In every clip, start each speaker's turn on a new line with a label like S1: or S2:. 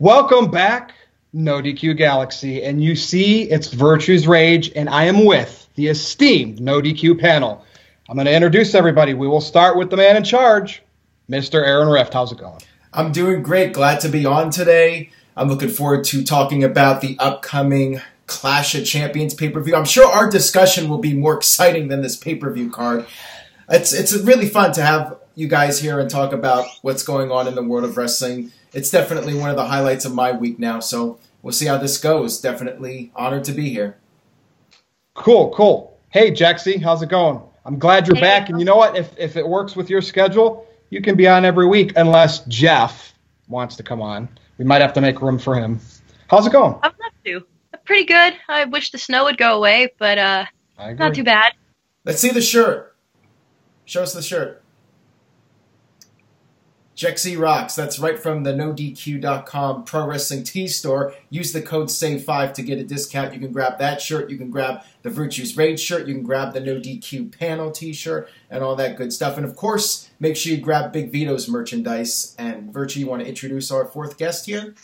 S1: Welcome back, NoDQ Galaxy, and you see it's Virtue's Rage, and I am with the esteemed NoDQ panel. I'm going to introduce everybody. We will start with the man in charge, Mr. Aaron Rift. How's it going?
S2: I'm doing great. Glad to be on today. I'm looking forward to talking about the upcoming Clash of Champions pay-per-view. I'm sure our discussion will be more exciting than this pay-per-view card. It's really fun to have you guys here and talk about what's going on in the world of wrestling. It's definitely one of the highlights of my week now, so we'll see how this goes. Definitely honored to be here.
S1: Cool. Hey, Jexy, how's it going? I'm glad you're back, and you know what? If it works with your schedule, you can be on every week, unless Jeff wants to come on. We might have to make room for him. How's it going?
S3: I'd love to. Pretty good. I wish the snow would go away, but not too bad.
S2: Let's see the shirt. Show us the shirt. Jexy rocks. That's right from the NoDQ.com Pro Wrestling Tee store. Use the code SAVE5 to get a discount. You can grab that shirt. You can grab the Virtue's Rage shirt. You can grab the NoDQ Panel t-shirt and all that good stuff. And, of course, make sure you grab Big Vito's merchandise. And, Virtue, you want to introduce our fourth guest here?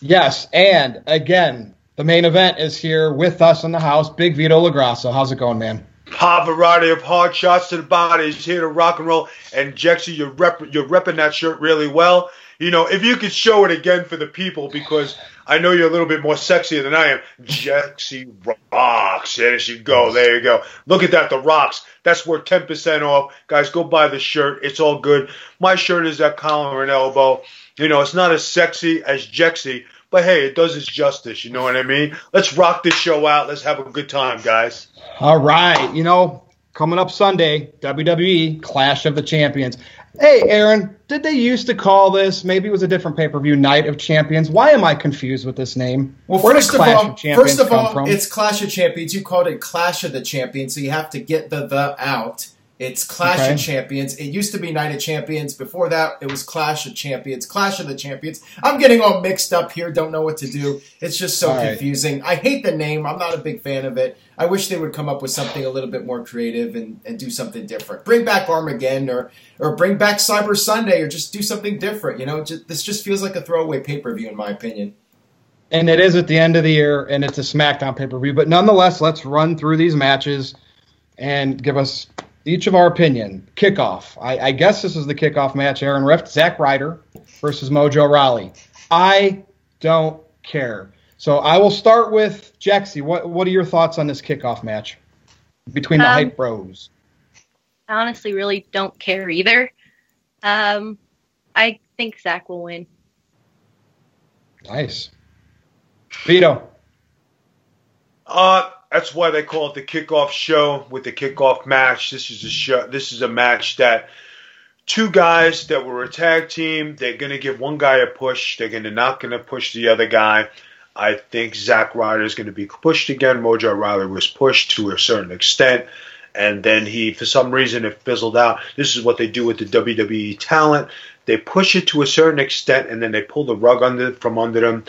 S1: Yes, and, again, the main event is here with us in the house, Big Vito LaGrasso. How's it going, man?
S4: Variety of hard shots to the body is here to rock and roll. And Jexy, you're repping that shirt really well. You know, if you could show it again for the people, because I know you're a little bit more sexier than I am. Jexy rocks. There you go. There you go. Look at that, the rocks. That's worth 10% off. Guys, go buy the shirt. It's all good. My shirt is at collar and elbow. You know, it's not as sexy as Jexy, but hey, it does its justice, you know what I mean? Let's rock this show out. Let's have a good time, guys.
S1: All right. You know, coming up Sunday, WWE Clash of the Champions. Hey, Aaron, did they used to call this, maybe it was a different pay-per-view, Night of Champions? Why am I confused with this name?
S2: Well, first of all, it's Clash of Champions. You called it Clash of the Champions, so you have to get the out. It's Clash of Champions. It used to be Night of Champions. Before that, it was Clash of Champions. Clash of the Champions. I'm getting all mixed up here. Don't know what to do. It's just so confusing. I hate the name. I'm not a big fan of it. I wish they would come up with something a little bit more creative and do something different. Bring back Armageddon or bring back Cyber Sunday or just do something different. You know, this just feels like a throwaway pay-per-view in my opinion.
S1: And it is at the end of the year, and it's a SmackDown pay-per-view. But nonetheless, let's run through these matches and give us each of our opinion. Kickoff. I guess this is the kickoff match. Aaron Rift, Zack Ryder versus Mojo Rawley. I don't care. So I will start with Jexy. What are your thoughts on this kickoff match between the Hype Bros?
S3: I honestly really don't care either. I think Zack will win.
S1: Nice. Vito.
S4: That's why they call it the kickoff show with the kickoff match. This is a show. This is a match that two guys that were a tag team. They're going to give one guy a push. They're not going to push the other guy. I think Zack Ryder is going to be pushed again. Mojo Rawley was pushed to a certain extent, and then for some reason, it fizzled out. This is what they do with the WWE talent. They push it to a certain extent, and then they pull the rug from under them.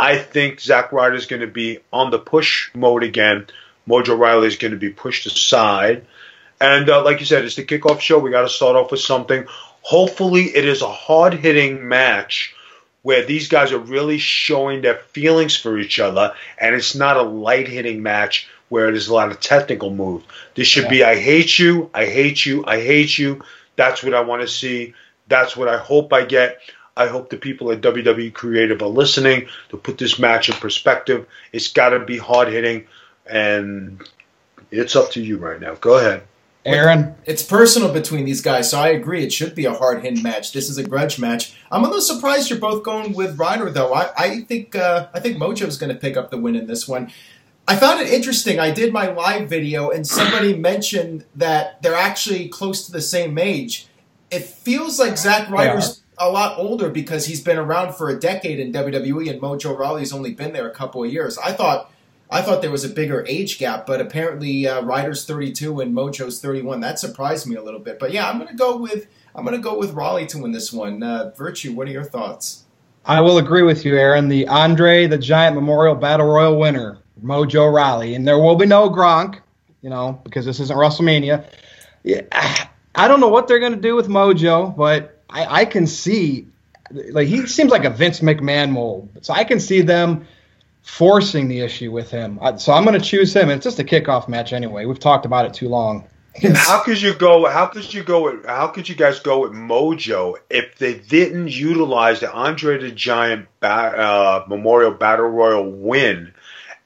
S4: I think Zack Ryder is going to be on the push mode again. Mojo Rawley is going to be pushed aside. And like you said, it's the kickoff show. We got to start off with something. Hopefully it is a hard-hitting match where these guys are really showing their feelings for each other, and it's not a light-hitting match where there's a lot of technical moves. This should be I hate you, I hate you, I hate you. That's what I want to see. That's what I hope I get. I hope the people at WWE Creative are listening to put this match in perspective. It's got to be hard-hitting, and it's up to you right now. Go ahead.
S1: Aaron?
S2: It's personal between these guys, so I agree. It should be a hard-hitting match. This is a grudge match. I'm a little surprised you're both going with Ryder, though. I think Mojo's going to pick up the win in this one. I found it interesting. I did my live video, and somebody mentioned that they're actually close to the same age. It feels like Zack Ryder's a lot older because he's been around for a decade in WWE, and Mojo Rawley's only been there a couple of years. I thought there was a bigger age gap, but apparently Ryder's 32 and Mojo's 31. That surprised me a little bit. But yeah, I'm gonna go with Rawley to win this one. Virtue, what are your thoughts?
S1: I will agree with you, Aaron. The Andre the Giant Memorial Battle Royal winner, Mojo Rawley, and there will be no Gronk, because this isn't WrestleMania. Yeah, I don't know what they're gonna do with Mojo, but I can see like he seems like a Vince McMahon mold. So I can see them forcing the issue with him. So I'm going to choose him. It's just a kickoff match anyway. We've talked about it too long.
S4: How could you guys go with Mojo if they didn't utilize the Andre the Giant Memorial Battle Royal win,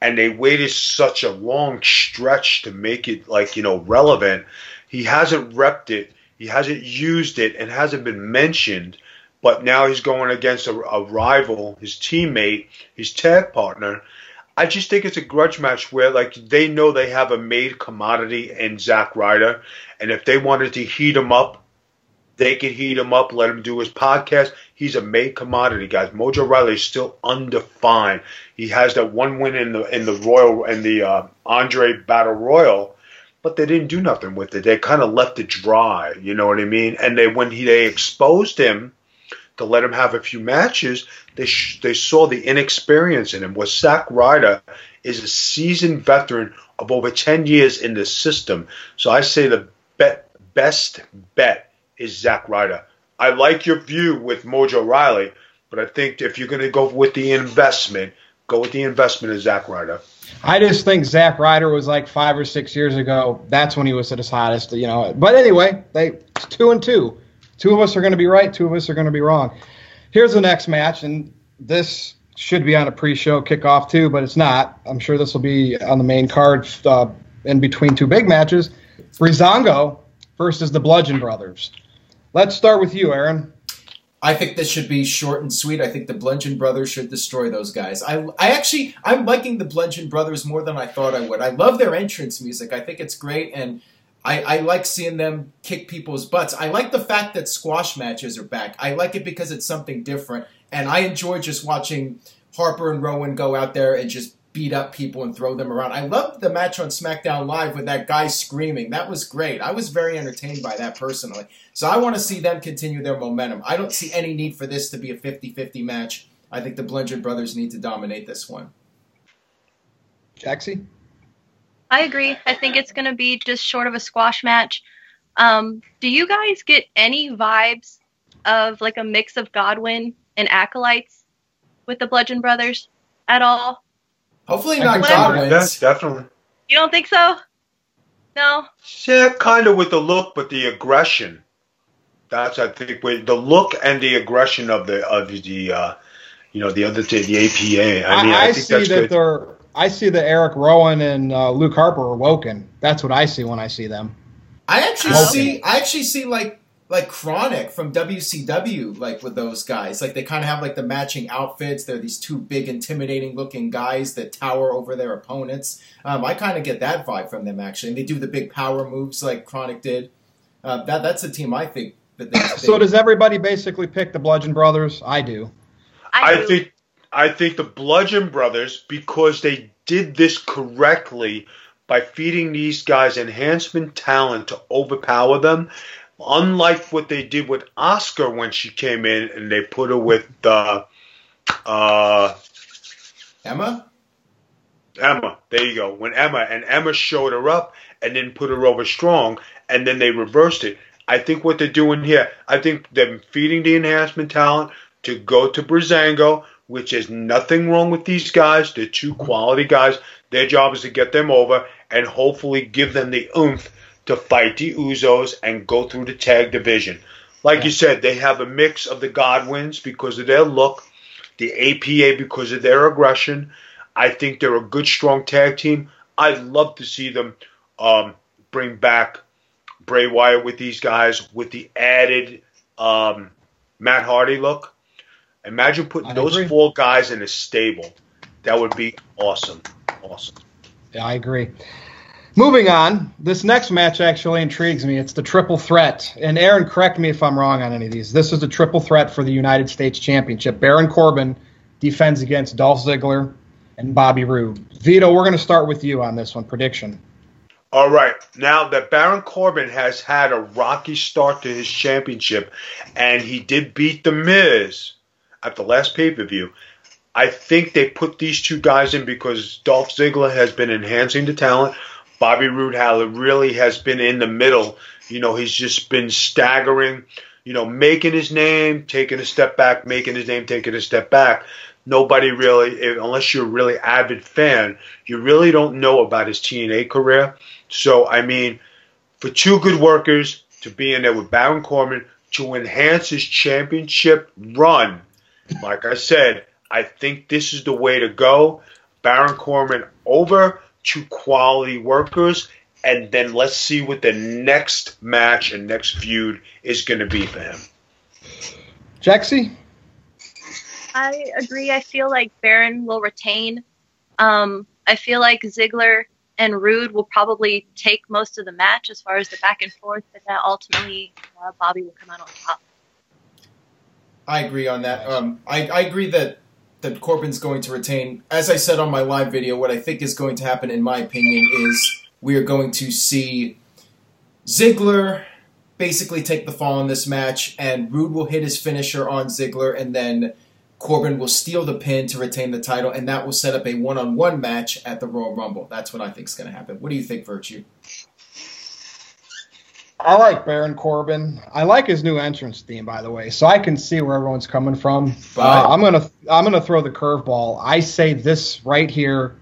S4: and they waited such a long stretch to make it relevant? He hasn't repped it, he hasn't used it, and hasn't been mentioned. But now he's going against a rival, his teammate, his tag partner. I just think it's a grudge match where they know they have a made commodity in Zack Ryder, and if they wanted to heat him up, they could heat him up, let him do his podcast. He's a made commodity, guys. Mojo Rawley is still undefined. He has that one win in the Andre Battle Royal, but they didn't do nothing with it. They kind of left it dry. You know what I mean? And when they exposed him to let him have a few matches, they saw the inexperience in him. Well, Zack Ryder is a seasoned veteran of over 10 years in the system. So I say the best bet is Zack Ryder. I like your view with Mojo Rawley, but I think if you're going to go with the investment, go with the investment of Zack Ryder.
S1: I just think Zack Ryder was like 5 or 6 years ago. That's when he was at his hottest, But anyway, it's 2-2. Two of us are going to be right. Two of us are going to be wrong. Here's the next match, and this should be on a pre-show kickoff too, but it's not. I'm sure this will be on the main card in between two big matches. Breezango versus the Bludgeon Brothers. Let's start with you, Aaron.
S2: I think this should be short and sweet. I think the Bludgeon Brothers should destroy those guys. I'm liking the Bludgeon Brothers more than I thought I would. I love their entrance music. I think it's great, and I like seeing them kick people's butts. I like the fact that squash matches are back. I like it because it's something different, and I enjoy just watching Harper and Rowan go out there and just beat up people and throw them around. I loved the match on SmackDown Live with that guy screaming. That was great. I was very entertained by that personally. So I want to see them continue their momentum. I don't see any need for this to be a 50-50 match. I think the Bludgeon Brothers need to dominate this one.
S1: Jaxie?
S3: I agree. I think it's going to be just short of a squash match. Do you guys get any vibes of like a mix of Godwin and Acolytes with the Bludgeon Brothers at all?
S2: Hopefully not Godwin.
S4: Yes, definitely.
S3: You don't think so? No?
S4: Yeah, kind of with the look, but the aggression. That's, I think, the look and the aggression of the other team, the APA. I think that's good.
S1: I see that Eric Rowan and Luke Harper are woken. That's what I see when I see them.
S2: I actually see like Chronic from WCW, like with those guys. Like they kind of have like the matching outfits. They're these two big, intimidating looking guys that tower over their opponents. I kind of get that vibe from them actually. And they do the big power moves like Chronic did. That's a team I think that they.
S1: So does everybody basically pick the Bludgeon Brothers? I do.
S4: I think the Bludgeon Brothers, because they did this correctly by feeding these guys enhancement talent to overpower them, unlike what they did with Asuka when she came in and they put her with
S2: Emma?
S4: Emma, there you go. When Emma showed her up and then put her over strong, and then they reversed it. I think what they're doing here, I think they're feeding the enhancement talent to go to Breezango, which is nothing wrong with these guys. They're two quality guys. Their job is to get them over and hopefully give them the oomph to fight the Usos and go through the tag division. Like you said, they have a mix of the Godwins because of their look, the APA because of their aggression. I think they're a good, strong tag team. I'd love to see them bring back Bray Wyatt with these guys with the added Matt Hardy look. Imagine putting those four guys in a stable. That would be awesome. Awesome.
S1: Yeah, I agree. Moving on, this next match actually intrigues me. It's the triple threat. And Aaron, correct me if I'm wrong on any of these. This is the triple threat for the United States Championship. Baron Corbin defends against Dolph Ziggler and Bobby Roode. Vito, we're going to start with you on this one. Prediction.
S4: All right. Now that Baron Corbin has had a rocky start to his championship, and he did beat The Miz at the last pay-per-view, I think they put these two guys in because Dolph Ziggler has been enhancing the talent. Bobby Roode really has been in the middle. You know, he's just been staggering. making his name, taking a step back, making his name, taking a step back. Nobody really, unless you're a really avid fan, you really don't know about his TNA career. So, I mean, for two good workers to be in there with Baron Corbin to enhance his championship run, like I said, I think this is the way to go. Baron Corbin over to quality workers, and then let's see what the next match and next feud is going to be for him.
S1: Jaxie?
S3: I agree. I feel like Baron will retain. I feel like Ziggler and Rude will probably take most of the match as far as the back and forth, but that ultimately Bobby will come out on top.
S2: I agree on that. I agree that Corbin's going to retain. As I said on my live video, what I think is going to happen, in my opinion, is we are going to see Ziggler basically take the fall in this match, and Rude will hit his finisher on Ziggler, and then Corbin will steal the pin to retain the title, and that will set up a one-on-one match at the Royal Rumble. That's what I think is going to happen. What do you think, Virtue?
S1: I like Baron Corbin. I like his new entrance theme, by the way, so I can see where everyone's coming from. I'm gonna throw the curveball. I say this right here,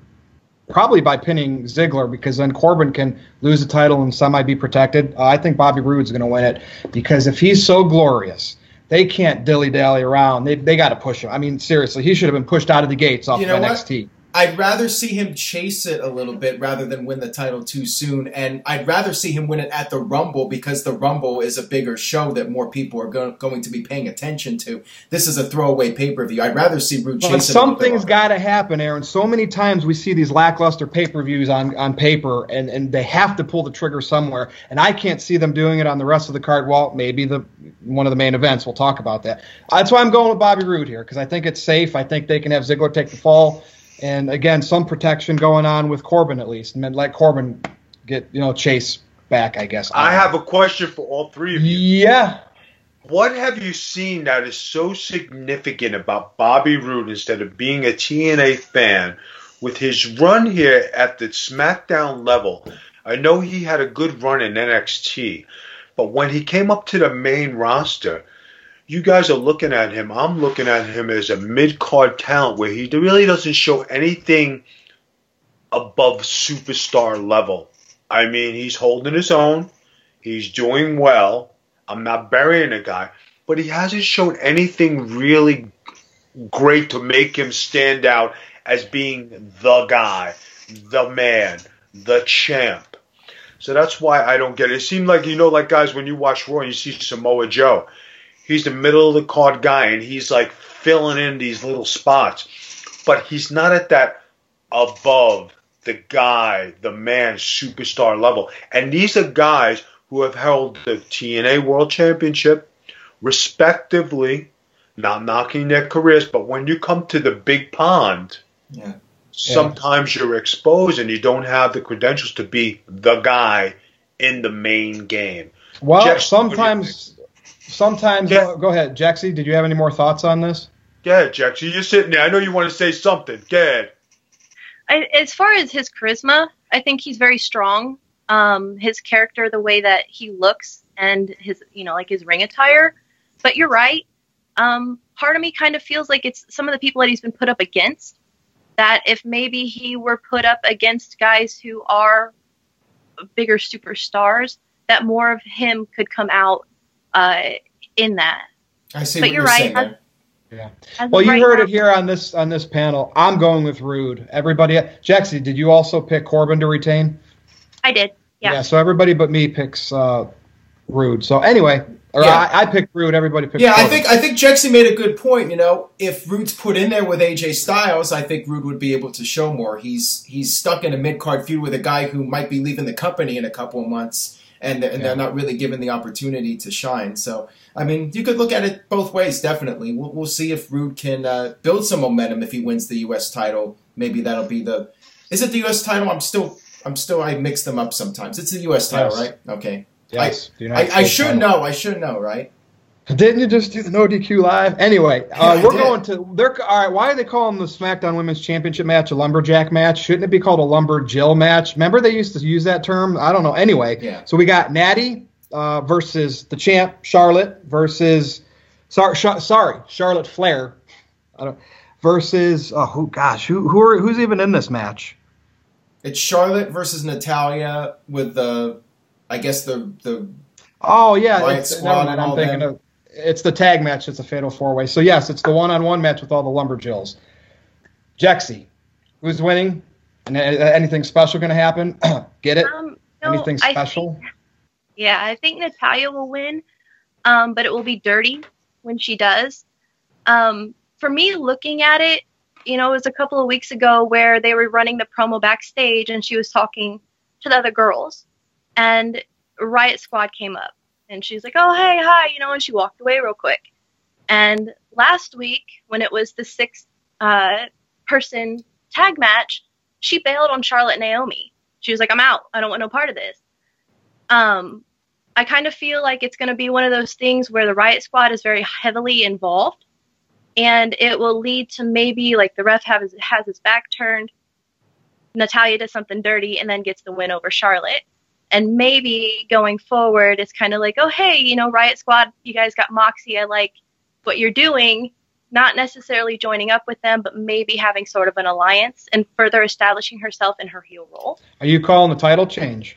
S1: probably by pinning Ziggler, because then Corbin can lose the title and semi be protected. I think Bobby Roode's going to win it, because if he's so glorious, they can't dilly-dally around. They got to push him. I mean, seriously, he should have been pushed out of the gates off of NXT.
S2: I'd rather see him chase it a little bit rather than win the title too soon, and I'd rather see him win it at the Rumble, because the Rumble is a bigger show that more people are going to be paying attention to. This is a throwaway pay-per-view. I'd rather see Rude chase it. But
S1: something's got to happen, Aaron. So many times we see these lackluster pay-per-views on paper, and they have to pull the trigger somewhere, and I can't see them doing it on the rest of the card. Well, maybe one of the main events. We'll talk about that. That's why I'm going with Bobby Roode here, because I think it's safe. I think they can have Ziggler take the fall. And again, some protection going on with Corbin at least, and let Corbin get Chase back, I guess.
S4: I have a question for all three of you.
S1: Yeah.
S4: What have you seen that is so significant about Bobby Roode instead of being a TNA fan with his run here at the SmackDown level? I know he had a good run in NXT, but when he came up to the main roster, you guys are looking at him. I'm looking at him as a mid-card talent where he really doesn't show anything above superstar level. I mean, he's holding his own. He's doing well. I'm not burying the guy. But he hasn't shown anything really great to make him stand out as being the guy, the man, the champ. So that's why I don't get it. It seemed like, like guys, when you watch Raw and you see Samoa Joe, he's the middle of the card guy, and he's like filling in these little spots. But he's not at that above the guy, the man, superstar level. And these are guys who have held the TNA World Championship, respectively, not knocking their careers. But when you come to the big pond, sometimes you're exposed and you don't have the credentials to be the guy in the main game.
S1: Well, Jeff, sometimes, go ahead. Jaxie, did you have any more thoughts on this?
S4: Go ahead, Jaxie. You're sitting there. I know you want to say something. Go ahead.
S3: As far as his charisma, I think he's very strong. His character, the way that he looks, and his, like his ring attire. But you're right. Part of me kind of feels like it's some of the people that he's been put up against. That if maybe he were put up against guys who are bigger superstars, that more of him could come out in that.
S2: I see.
S3: But
S2: what
S3: you're right.
S2: Saying,
S1: yeah. Well, you heard it here on this panel. I'm going with Roode. Everybody, Jaxie, did you also pick Corbin to retain?
S3: I did. Yeah.
S1: Yeah. So everybody but me picks Roode. So anyway, I picked Roode. Everybody picked. Corbin.
S2: I think Jaxie made a good point. If Roode's put in there with AJ Styles, I think Roode would be able to show more. He's stuck in a mid-card feud with a guy who might be leaving the company in a couple of months. And they're not really given the opportunity to shine. So, I mean, you could look at it both ways, definitely. We'll see if Roode can build some momentum if he wins the U.S. title. Maybe that'll be the... Is it the U.S. title? I mix them up sometimes. It's the U.S. title, right? Okay.
S1: Yes.
S2: I should know. I should know, right?
S1: Didn't you just do the NoDQ live? Anyway, we're going to... All right, why are they calling the SmackDown Women's Championship match a lumberjack match? Shouldn't it be called a lumberjill match? Remember they used to use that term? I don't know. Anyway, so we got Natty versus the champ, Charlotte, versus Charlotte Flair, versus who's even in this match?
S2: It's Charlotte versus Natalia with the
S1: Oh yeah,
S2: Riot Squad and all them.
S1: It's the tag match. It's a fatal 4-way. So yes, it's the one-on-one match with all the Lumberjills. Jexy, who's winning? And anything special going to happen? Get it? Anything special?
S3: I think Natalia will win, but it will be dirty when she does. For me, looking at it, it was a couple of weeks ago where they were running the promo backstage and she was talking to the other girls, and Riot Squad came up. And she's like, oh, hey, hi, and she walked away real quick. And last week, when it was the 6-person tag match, she bailed on Charlotte and Naomi. She was like, I'm out. I don't want no part of this. I kind of feel like it's going to be one of those things where the Riot Squad is very heavily involved. And it will lead to maybe, like, the ref has his back turned, Natalia does something dirty, and then gets the win over Charlotte. And maybe going forward, it's kind of like, oh, hey, Riot Squad, you guys got Moxie. I like what you're doing. Not necessarily joining up with them, but maybe having sort of an alliance and further establishing herself in her heel role.
S1: Are you calling the title change?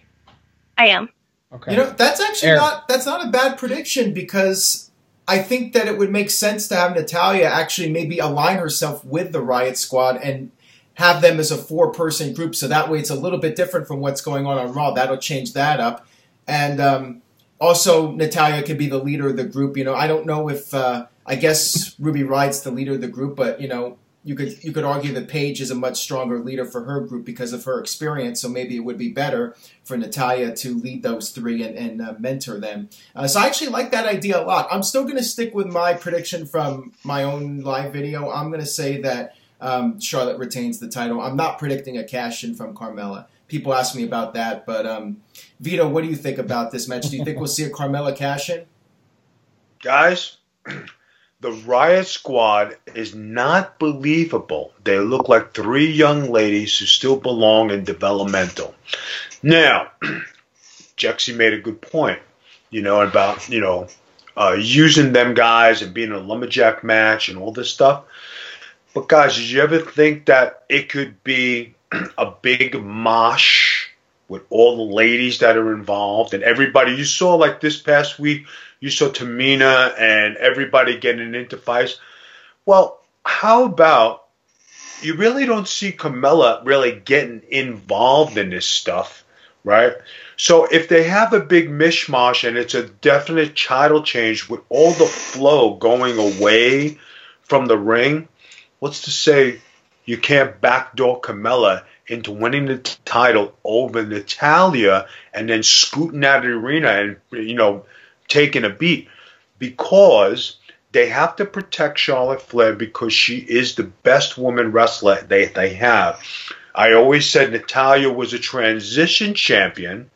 S3: I am.
S2: Okay. That's actually that's not a bad prediction, because I think that it would make sense to have Natalia actually maybe align herself with the Riot Squad and have them as a 4-person group, so that way it's a little bit different from what's going on Raw. That'll change that up. And also, Natalia could be the leader of the group. I don't know if I guess Ruby Riot's the leader of the group, but you could argue that Paige is a much stronger leader for her group because of her experience. So maybe it would be better for Natalia to lead those 3 and mentor them. So I actually like that idea a lot. I'm still going to stick with my prediction from my own live video. I'm going to say that Charlotte retains the title. I'm not predicting a cash-in from Carmella. People ask me about that, but Vito, what do you think about this match? Do you think we'll see a Carmella cash-in?
S4: Guys, the Riot Squad is not believable. They look like 3 young ladies who still belong in developmental. Now, Jexy made a good point, about, using them guys and being in a lumberjack match and all this stuff. But guys, did you ever think that it could be a big mosh with all the ladies that are involved and everybody? You saw, like, this past week, you saw Tamina and everybody getting into fights. Well, how about you really don't see Carmella really getting involved in this stuff, right? So if they have a big mishmash and it's a definite title change with all the flow going away from the ring, what's to say you can't backdoor Carmella into winning the title over Natalia and then scooting out of the arena and, taking a beat? Because they have to protect Charlotte Flair because she is the best woman wrestler they have. I always said Natalia was a transition champion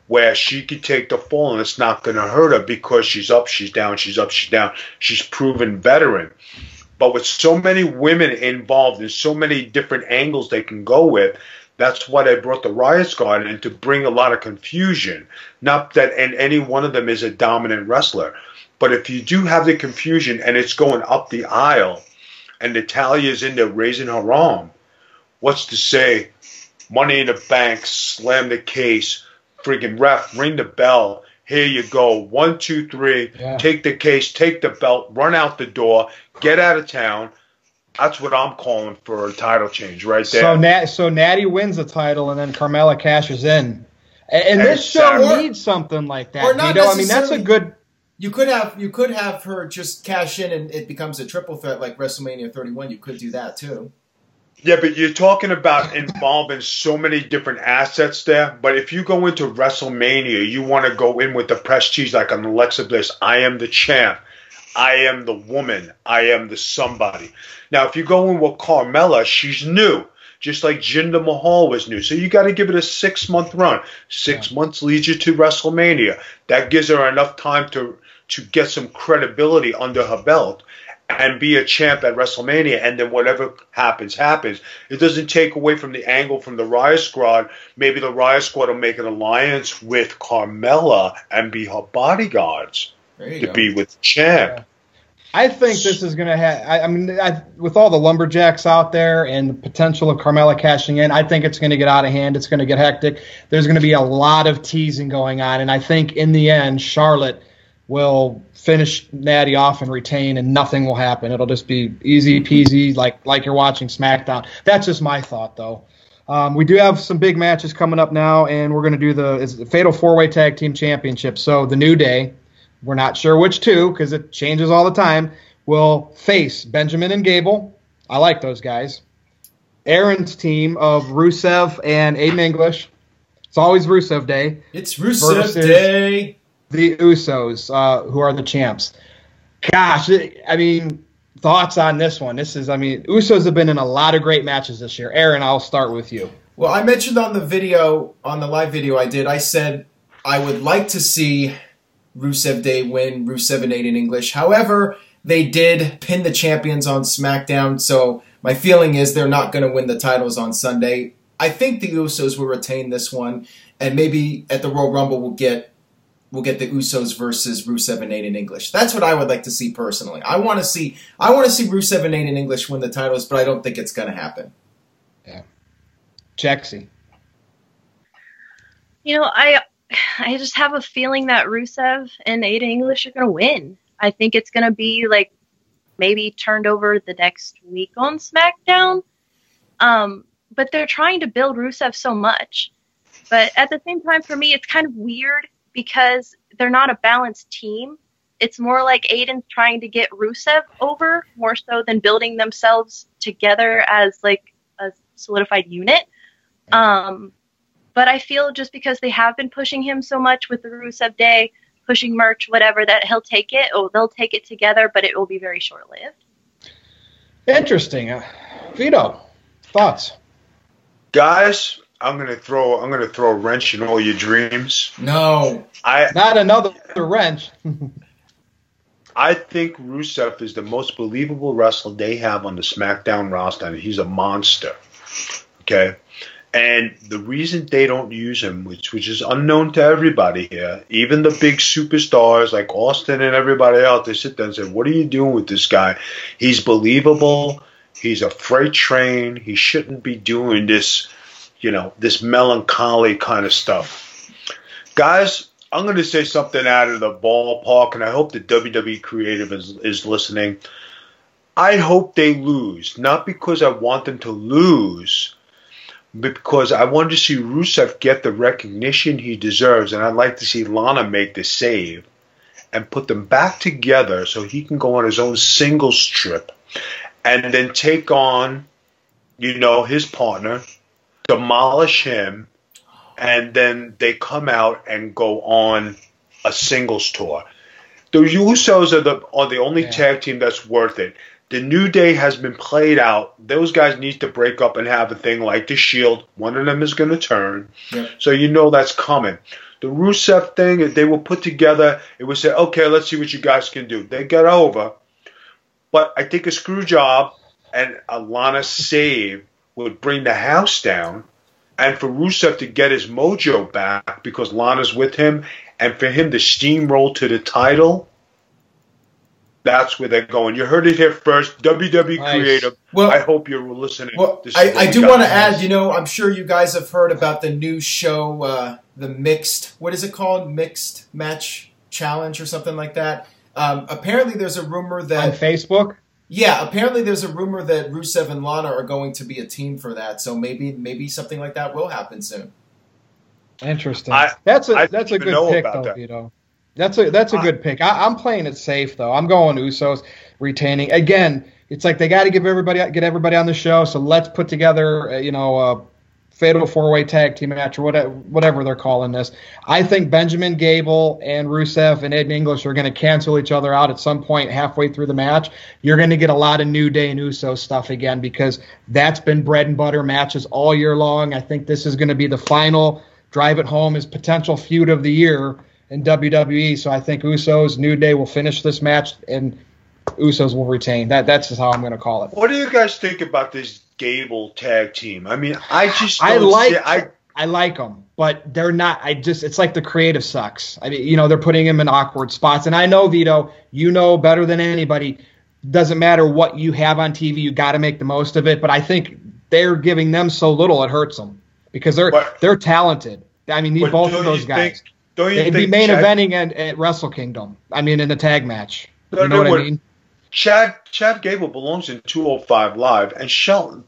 S4: where she could take the fall and it's not going to hurt her because she's up, she's down, she's up, she's down. She's proven veteran. But with so many women involved and so many different angles they can go with, that's why they brought the Riot Squad in, to bring a lot of confusion. Not that any one of them is a dominant wrestler. But if you do have the confusion and it's going up the aisle and Natalia's in there raising her arm, what's to say Money in the Bank, slam the case, friggin' ref, ring the bell. Here you go. 1, 2, 3. Yeah. Take the case, take the belt, run out the door, get out of town. That's what I'm calling for a title change right there.
S1: So Natty wins the title and then Carmella cashes in. And this show needs something like that. I mean, that's a good.
S2: You could have her just cash in and it becomes a triple threat like WrestleMania 31. You could do that too.
S4: Yeah, but you're talking about involving so many different assets there. But if you go into WrestleMania, you want to go in with the prestige like an Alexa Bliss. I am the champ. I am the woman. I am the somebody. Now, if you go in with Carmella, she's new. Just like Jinder Mahal was new. So you got to give it a 6-month run. 6 months leads you to WrestleMania. That gives her enough time to get some credibility under her belt. and be a champ at WrestleMania, and then whatever happens, happens. It doesn't take away from the angle from the Riot Squad. Maybe the Riot Squad will make an alliance with Carmella and be her bodyguards to be with the champ.
S1: Yeah. I think this is going to have, I mean, with all the lumberjacks out there and the potential of Carmella cashing in, I think it's going to get out of hand. It's going to get hectic. There's going to be a lot of teasing going on. And I think in the end, Charlotte will finish Natty off and retain, and nothing will happen. It'll just be easy peasy, like you're watching SmackDown. That's just my thought, though. We do have some big matches coming up now, and we're going to do the Fatal 4-Way Tag Team Championship. So the New Day, we're not sure which two because it changes all the time, will face Benjamin and Gable. I like those guys. Aaron's team of Rusev and Aiden English. It's always Rusev Day.
S2: It's Rusev Day.
S1: The Usos, who are the champs. Gosh, I mean, thoughts on this one? Usos have been in a lot of great matches this year. Aaron, I'll start with you.
S2: Well, I mentioned on the live video I said I would like to see Rusev Day win, Rusev and Aiden English. However, they did pin the champions on SmackDown, so my feeling is they're not going to win the titles on Sunday. I think the Usos will retain this one, and maybe at the Royal Rumble we'll get the Usos versus Rusev and Aiden English. That's what I would like to see personally. I want to see Rusev and Aiden English win the titles, but I don't think it's going to happen.
S1: Yeah. Jaxie.
S3: I just have a feeling that Rusev and Aiden English are going to win. I think it's going to be like maybe turned over the next week on SmackDown. But they're trying to build Rusev so much. But at the same time, for me, it's kind of weird because they're not a balanced team. It's more like Aiden's trying to get Rusev over more so than building themselves together as like a solidified unit. But I feel just because they have been pushing him so much with the Rusev Day, pushing merch, whatever, that he'll take it, or they'll take it together, but it will be very short-lived.
S1: Interesting. Vito, thoughts?
S4: Guys, I'm gonna throw a wrench in all your dreams.
S2: No.
S1: Not another wrench.
S4: I think Rusev is the most believable wrestler they have on the SmackDown roster, and he's a monster. Okay? And the reason they don't use him, which is unknown to everybody here, even the big superstars like Austin and everybody else, they sit there and say, what are you doing with this guy? He's believable. He's a freight train. He shouldn't be doing this, this melancholy kind of stuff. Guys, I'm going to say something out of the ballpark, and I hope the WWE creative is listening. I hope they lose, not because I want them to lose, because I want to see Rusev get the recognition he deserves, and I'd like to see Lana make the save and put them back together so he can go on his own singles trip and then take on, his partner, demolish him, and then they come out and go on a singles tour. The Usos are the only tag team that's worth it. The New Day has been played out. Those guys need to break up and have a thing like the Shield. One of them is going to turn. Yep. So that's coming. The Rusev thing, if they were put together, it would say, okay, let's see what you guys can do. They get over. But I think a screw job and a Lana save would bring the house down. And for Rusev to get his mojo back because Lana's with him, and for him to steamroll to the title, that's where they're going. You heard it here first. WWE creative. Well, I hope you're listening.
S2: Well, I do want to add, I'm sure you guys have heard about the new show, the mixed, what is it called? Mixed Match Challenge or something like that. Apparently there's a rumor that...
S1: On Facebook?
S2: Yeah, apparently there's a rumor that Rusev and Lana are going to be a team for that. So maybe something like that will happen soon.
S1: Interesting. That's a good pick, though, Vito. That's a good pick. I'm playing it safe, though. I'm going Usos retaining. Again, it's like they got to get everybody on the show. So let's put together, a fatal 4-way tag team match or whatever they're calling this. I think Benjamin, Gable, and Rusev and Aiden English are going to cancel each other out at some point halfway through the match. You're going to get a lot of New Day and Usos stuff again because that's been bread and butter matches all year long. I think this is going to be the final drive it home as potential feud of the year in WWE. So I think Usos, New Day will finish this match and Usos will retain. That's just how I'm going to call it.
S4: What do you guys think about this Gable tag team? I mean, I
S1: like them, but they're not. It's like the creative sucks. I mean, they're putting him in awkward spots, and I know, Vito, you know better than anybody. Doesn't matter what you have on TV, you got to make the most of it. But I think they're giving them so little it hurts them because they're talented. I mean, need both of those guys. They'd be main eventing at Wrestle Kingdom. I mean, in the tag match. You know what I mean?
S4: Chad Gable belongs in 205 Live, and Shelton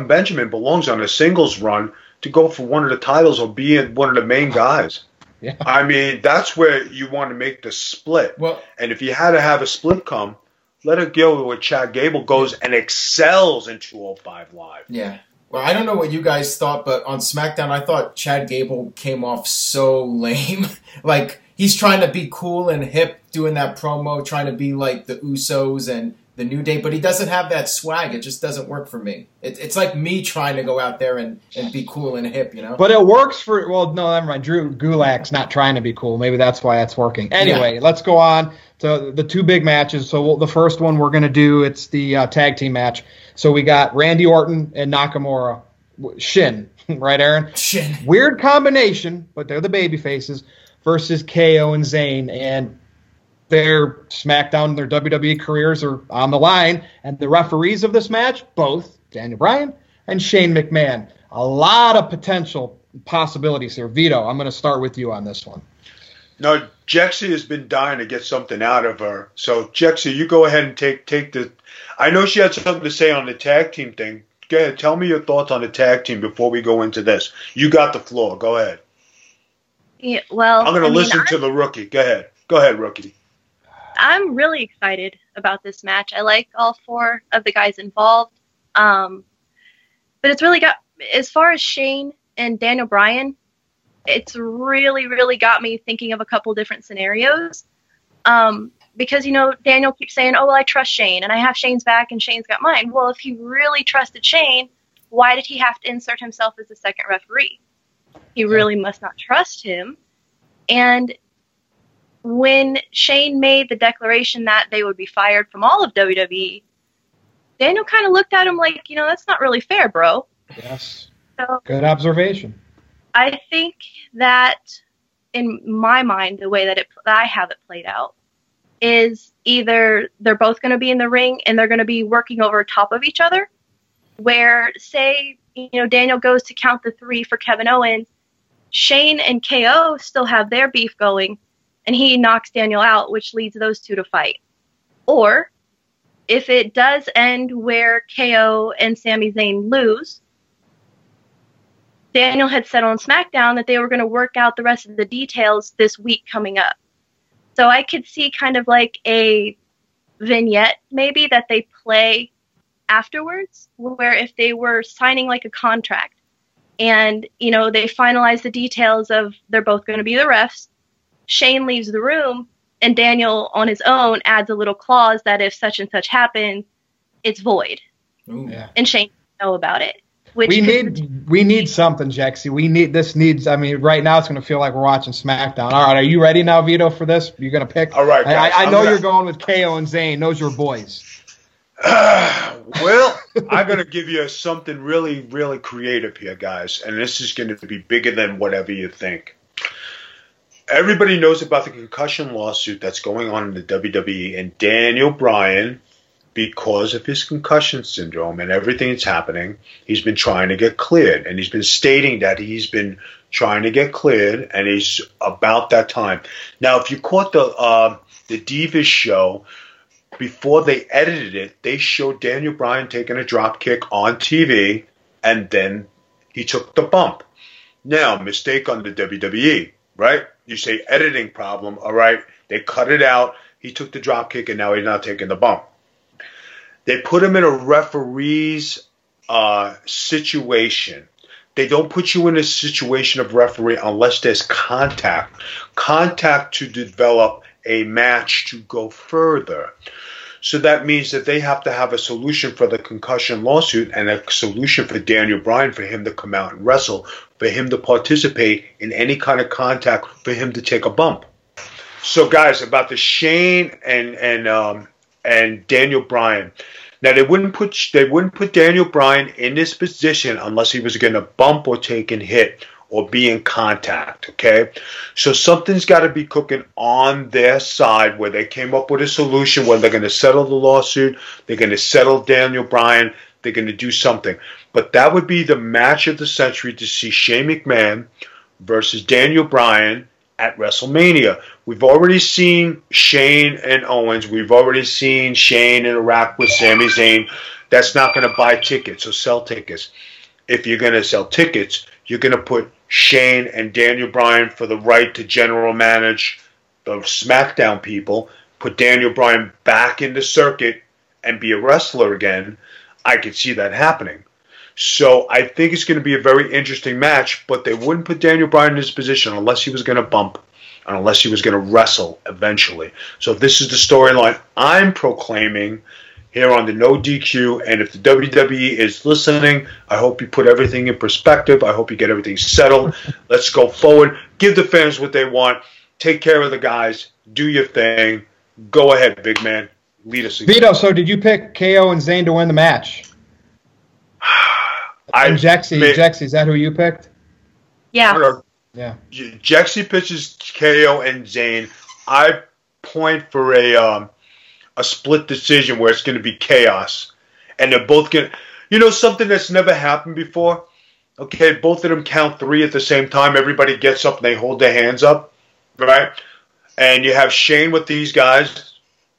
S4: Benjamin belongs on a singles run to go for one of the titles or be one of the main guys.
S1: Yeah.
S4: I mean, that's where you want to make the split.
S2: Well,
S4: and if you had to have a split come, let it go where Chad Gable goes and excels in 205 Live.
S2: Yeah. Well, I don't know what you guys thought, but on SmackDown, I thought Chad Gable came off so lame. Like, he's trying to be cool and hip, doing that promo, trying to be like the Usos and the New Day, but he doesn't have that swag. It just doesn't work for me. It's like me trying to go out there and be cool and hip,
S1: But it works for, well, no, never mind. Drew Gulak's not trying to be cool. Maybe that's why that's working. Anyway, Let's go on to the two big matches. So the first one we're going to do, it's the tag team match. So we got Randy Orton and Nakamura. Shin, right, Aaron?
S2: Shin.
S1: Weird combination, but they're the baby faces versus KO and Zayn. And their SmackDown, their WWE careers are on the line. And the referees of this match, both Daniel Bryan and Shane McMahon. A lot of potential possibilities here. Vito, I'm going to start with you on this one.
S4: No, Jexy has been dying to get something out of her. So, Jexy, you go ahead and take the... I know she had something to say on the tag team thing. Go ahead, tell me your thoughts on the tag team before we go into this. You got the floor. Go ahead.
S3: Yeah, well,
S4: I'm going to listen to the rookie. Go ahead. Go ahead, rookie.
S3: I'm really excited about this match. I like all four of the guys involved. But it's really got, as far as Shane and Daniel Bryan, it's really, really got me thinking of a couple different scenarios. Because, Daniel keeps saying, oh, well, I trust Shane, and I have Shane's back, and Shane's got mine. Well, if he really trusted Shane, why did he have to insert himself as the second referee? He really must not trust him. And when Shane made the declaration that they would be fired from all of WWE, Daniel kind of looked at him like, that's not really fair, bro.
S1: Yes.
S3: So,
S1: good observation.
S3: I think that, in my mind, the way that I have it played out, is either they're both going to be in the ring and they're going to be working over top of each other, where, say, Daniel goes to count the 3 for Kevin Owens, Shane and KO still have their beef going, and he knocks Daniel out, which leads those two to fight. Or, if it does end where KO and Sami Zayn lose, Daniel had said on SmackDown that they were going to work out the rest of the details this week coming up. So I could see kind of like a vignette maybe that they play afterwards, where if they were signing like a contract and, they finalize the details of they're both going to be the refs, Shane leaves the room and Daniel on his own adds a little clause that if such and such happens, it's void.
S2: Ooh. Yeah.
S3: And Shane doesn't know about it.
S1: We need something, Jexy. Right now it's going to feel like we're watching SmackDown. All right, are you ready now, Vito, for this? You're going to pick?
S4: All right, guys,
S1: I know you're going with KO and Zayn. Those are your boys.
S4: Well, I'm going to give you something really, really creative here, guys, and this is going to be bigger than whatever you think. Everybody knows about the concussion lawsuit that's going on in the WWE, and Daniel Bryan, because of his concussion syndrome and everything that's happening, he's been trying to get cleared. And he's been stating that he's been trying to get cleared, and he's about that time. Now, if you caught the Divas show, before they edited it, they showed Daniel Bryan taking a drop kick on TV, and then he took the bump. Now, mistake on the WWE, right? You say editing problem, all right? They cut it out. He took the drop kick, and now he's not taking the bump. They put him in a referee's situation. They don't put you in a situation of referee unless there's contact. Contact to develop a match to go further. So that means that they have to have a solution for the concussion lawsuit and a solution for Daniel Bryan for him to come out and wrestle, for him to participate in any kind of contact, for him to take a bump. So, guys, about the Shane and and Daniel Bryan. Now they wouldn't put Daniel Bryan in this position unless he was going to bump or take a hit or be in contact, okay? So something's got to be cooking on their side where they came up with a solution where they're going to settle the lawsuit, they're going to settle Daniel Bryan, they're going to do something. But that would be the match of the century to see Shane McMahon versus Daniel Bryan at WrestleMania. We've already seen Shane and Owens. We've already seen Shane interact with Sami Zayn. That's not going to buy tickets or sell tickets. If you're going to sell tickets, you're going to put Shane and Daniel Bryan for the right to general manage the SmackDown people, put Daniel Bryan back in the circuit and be a wrestler again. I could see that happening. So I think it's going to be a very interesting match, but they wouldn't put Daniel Bryan in this position unless he was going to bump and unless he was going to wrestle eventually. So this is the storyline I'm proclaiming here on the No DQ, and if the WWE is listening, I hope you put everything in perspective. I hope you get everything settled. Let's go forward. Give the fans what they want. Take care of the guys. Do your thing. Go ahead, big man. Lead us again.
S1: Vito, so did you pick KO and Zayn to win the match? And Jexy, is that who you picked?
S3: Yeah.
S1: Yeah.
S4: Jexy pitches KO and Zayn. I point for a split decision where it's going to be chaos. And they're both going to... You know something that's never happened before? Okay, both of them count 3 at the same time. Everybody gets up and they hold their hands up. Right? And you have Shane with these guys.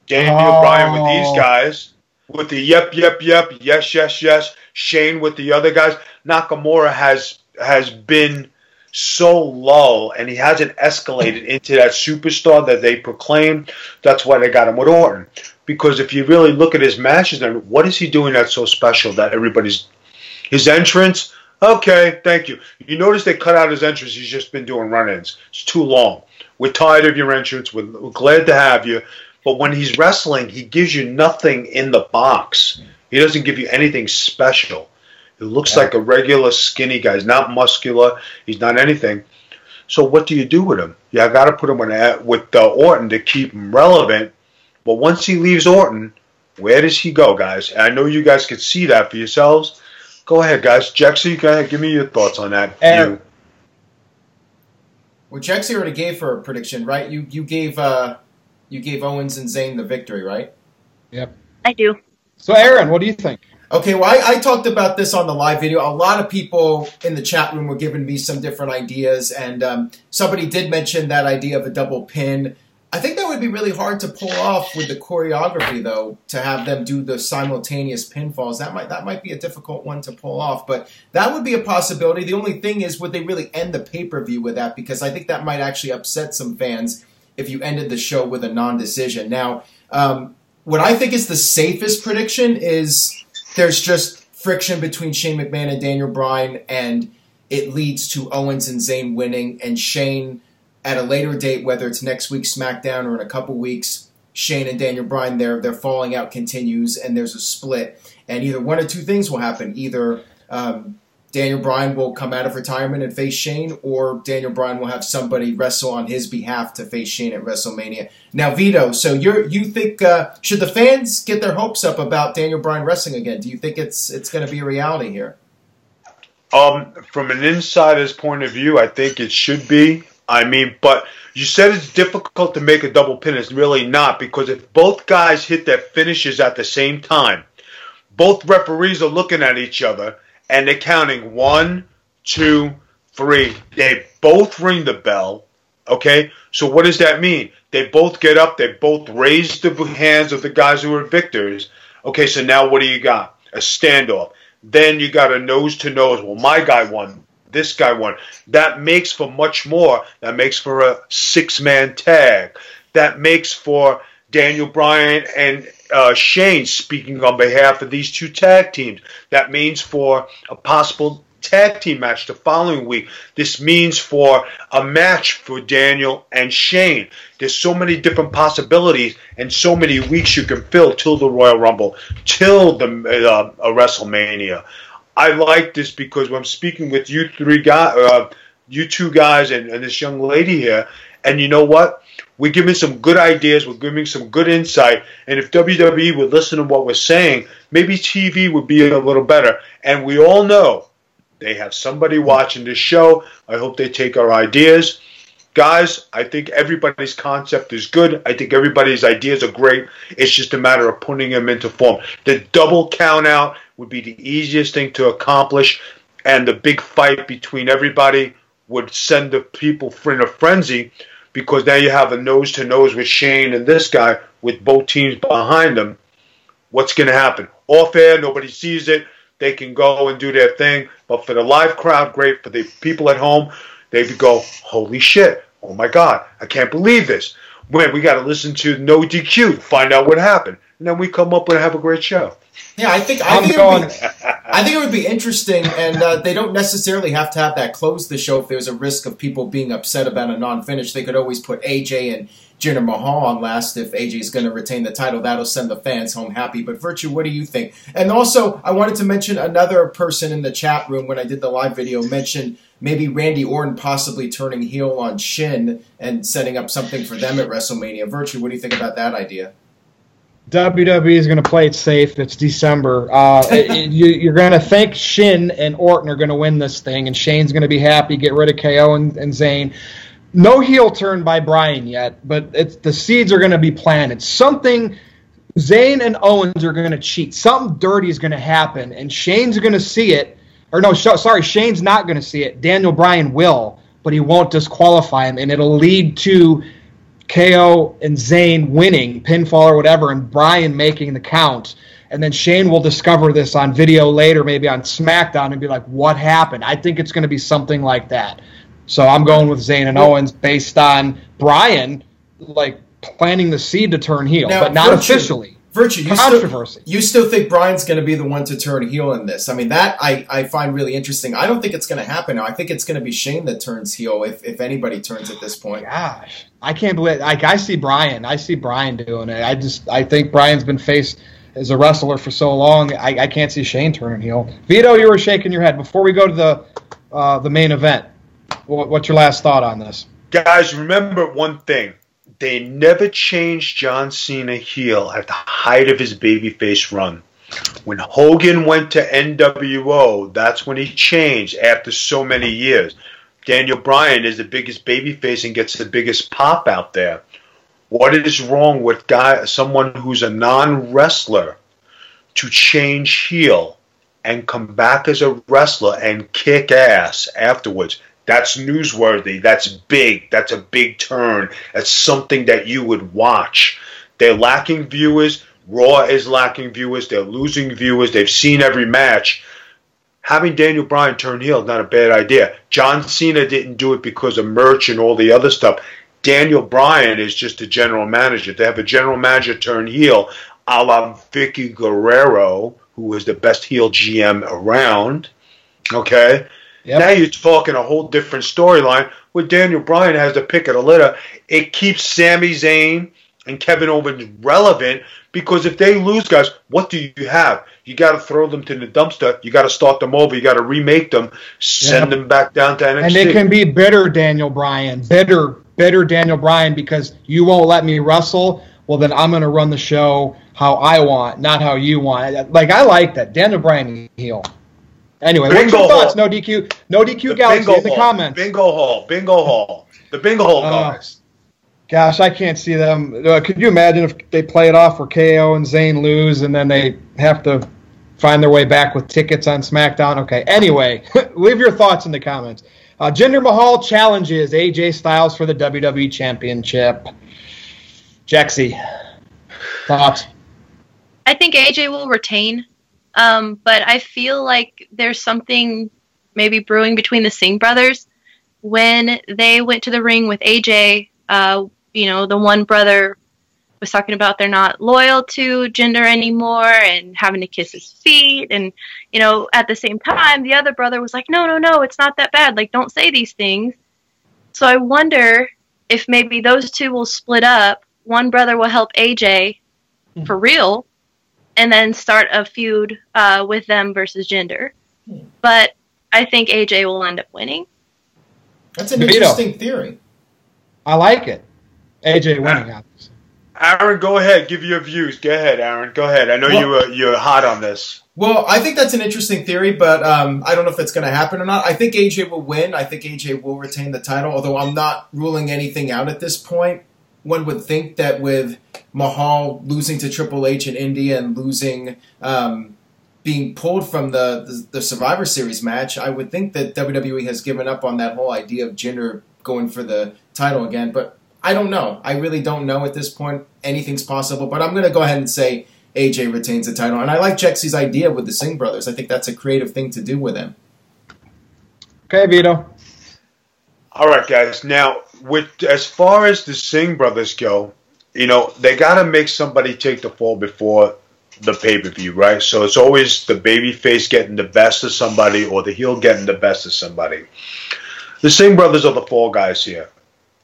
S4: Daniel Bryan with these guys. With the yep, yes, yes, yes. Shane with the other guys. Nakamura has been so low, and he hasn't escalated into that superstar that they proclaimed. That's why they got him with Orton. Because if you really look at his matches, then what is he doing that's so special that everybody's... His entrance, okay, thank you. You notice they cut out his entrance. He's just been doing run-ins. It's too long. We're tired of your entrance. We're glad to have you. But when he's wrestling, he gives you nothing in the box. He doesn't give you anything special. He looks like a regular skinny guy. He's not muscular. He's not anything. So what do you do with him? Yeah, I got to put him with Orton to keep him relevant. But once he leaves Orton, where does he go, guys? And I know you guys could see that for yourselves. Go ahead, guys. Jexy, go ahead. Give me your thoughts on that.
S2: Well, Jexy already gave her a prediction, right? You gave Owens and Zayn the victory, right?
S1: Yep.
S3: I do.
S1: So, Aaron, what do you think?
S2: Okay, well, I talked about this on the live video. A lot of people in the chat room were giving me some different ideas, and somebody did mention that idea of a double pin. I think that would be really hard to pull off with the choreography, though, to have them do the simultaneous pinfalls. That might be a difficult one to pull off, but that would be a possibility. The only thing is, would they really end the pay-per-view with that? Because I think that might actually upset some fans if you ended the show with a non-decision. Now, what I think is the safest prediction is there's just friction between Shane McMahon and Daniel Bryan, and it leads to Owens and Zayn winning, and Shane, at a later date, whether it's next week's SmackDown or in a couple weeks, Shane and Daniel Bryan, their falling out continues, and there's a split. And either one or two things will happen. Either Daniel Bryan will come out of retirement and face Shane, or Daniel Bryan will have somebody wrestle on his behalf to face Shane at WrestleMania. Now, Vito, so you think should the fans get their hopes up about Daniel Bryan wrestling again? Do you think it's going to be a reality here?
S4: From an insider's point of view, I think it should be. I mean, but you said it's difficult to make a double pin. It's really not, because if both guys hit their finishes at the same time, both referees are looking at each other, and they're counting 1, 2, 3. They both ring the bell, okay? So what does that mean? They both get up. They both raise the hands of the guys who are victors. Okay, so now what do you got? A standoff. Then you got a nose-to-nose. Well, my guy won. This guy won. That makes for much more. That makes for a 6-man tag. That makes for Daniel Bryan and Shane speaking on behalf of these two tag teams. That means for a possible tag team match the following week. This means for a match for Daniel and Shane. There's so many different possibilities and so many weeks you can fill till the Royal Rumble, till the WrestleMania. I like this because when I'm speaking with you two guys and this young lady here, and you know what? We're giving some good ideas. We're giving some good insight. And if WWE would listen to what we're saying, maybe TV would be a little better. And we all know they have somebody watching this show. I hope they take our ideas. Guys, I think everybody's concept is good. I think everybody's ideas are great. It's just a matter of putting them into form. The double count out would be the easiest thing to accomplish. And the big fight between everybody would send the people in a frenzy, because now you have a nose-to-nose with Shane and this guy with both teams behind them. What's going to happen? Off air, nobody sees it. They can go and do their thing. But for the live crowd, great. For the people at home, they would go, holy shit, oh my God, I can't believe this. We got to listen to NoDQ, find out what happened. And then we come up and have a great show.
S2: Yeah, I think it would be interesting, and they don't necessarily have to have that close the show if there's a risk of people being upset about a non-finish. They could always put AJ and Jinder Mahal on last if AJ is going to retain the title. That'll send the fans home happy. But Virtue, what do you think? And also, I wanted to mention another person in the chat room when I did the live video mentioned maybe Randy Orton possibly turning heel on Shin and setting up something for them at WrestleMania. Virtue, what do you think about that idea?
S1: WWE is going to play it safe. It's December. You're going to think Shin and Orton are going to win this thing, and Shane's going to be happy, get rid of KO and Zayn. No heel turn by Bryan yet, but the seeds are going to be planted. Something, Zayn and Owens are going to cheat. Something dirty is going to happen, and Shane's going to see it. Or no, sorry, Shane's not going to see it. Daniel Bryan will, but he won't disqualify him, and it'll lead to KO and Zayn winning, pinfall or whatever, and Bryan making the count. And then Shane will discover this on video later, maybe on SmackDown, and be like, what happened? I think it's going to be something like that. So I'm going with Zayn and Owens based on Bryan, like, planting the seed to turn heel,
S2: now,
S1: but not officially.
S2: Virtue,
S1: Controversy.
S2: You still think Bryan's going to be the one to turn heel in this? I mean, that I find really interesting. I don't think it's going to happen now. I think it's going to be Shane that turns heel, if anybody turns at this point.
S1: Gosh, I can't believe. Like, I see Bryan doing it. I think Bryan's been faced as a wrestler for so long. I can't see Shane turning heel. Vito, you were shaking your head before we go to the main event. What's your last thought on this?
S4: Guys, remember one thing. They never changed John Cena heel at the height of his babyface run. When Hogan went to NWO, that's when he changed after so many years. Daniel Bryan is the biggest babyface and gets the biggest pop out there. What is wrong with someone who's a non-wrestler to change heel and come back as a wrestler and kick ass afterwards? That's newsworthy. That's big. That's a big turn. That's something that you would watch. They're lacking viewers. Raw is lacking viewers. They're losing viewers. They've seen every match. Having Daniel Bryan turn heel is not a bad idea. John Cena didn't do it because of merch and all the other stuff. Daniel Bryan is just a general manager. They have a general manager turn heel, a la Vicky Guerrero, who was the best heel GM around. Okay? Yep. Now you're talking a whole different storyline where Daniel Bryan has the pick of the litter. It keeps Sami Zayn and Kevin Owens relevant, because if they lose, guys, what do you have? You got to throw them to the dumpster. You got to start them over. You got to remake them, send them back down to NXT.
S1: And it can be bitter Daniel Bryan, bitter Daniel Bryan, because you won't let me wrestle. Well, then I'm going to run the show how I want, not how you want. Like, I like that. Daniel Bryan heel. Anyway, what's your thoughts? No DQ Galaxy in the comments.
S4: Bingo Hall. The Bingo Hall guys.
S1: Gosh, I can't see them. Could you imagine if they play it off where KO and Zayn lose and then they have to find their way back with tickets on SmackDown? Okay, anyway, leave your thoughts in the comments. Jinder Mahal challenges AJ Styles for the WWE Championship. Jaxie, thoughts?
S3: I think AJ will retain. But I feel like there's something maybe brewing between the Singh brothers. When they went to the ring with AJ, the one brother was talking about they're not loyal to Jinder anymore and having to kiss his feet. And, at the same time, the other brother was like, no, it's not that bad. Like, don't say these things. So I wonder if maybe those two will split up. One brother will help AJ for real, and then start a feud with them versus Jinder. But I think AJ will end up winning.
S2: That's an interesting theory.
S1: I like it. AJ winning, obviously.
S4: Aaron, go ahead. Give your views. Go ahead, Aaron. Go ahead. I know you're hot on this.
S2: Well, I think that's an interesting theory, but I don't know if it's going to happen or not. I think AJ will win. I think AJ will retain the title, although I'm not ruling anything out at this point. One would think that with Mahal losing to Triple H in India and losing, being pulled from the Survivor Series match, I would think that WWE has given up on that whole idea of Jinder going for the title again. But I don't know. I really don't know at this point. Anything's possible. But I'm going to go ahead and say AJ retains the title. And I like Jexy's idea with the Singh brothers. I think that's a creative thing to do with him.
S1: Okay, Vito.
S4: All right, guys. Now, as far as the Singh brothers go, they got to make somebody take the fall before the pay-per-view, right? So it's always the babyface getting the best of somebody or the heel getting the best of somebody. The Singh brothers are the fall guys here,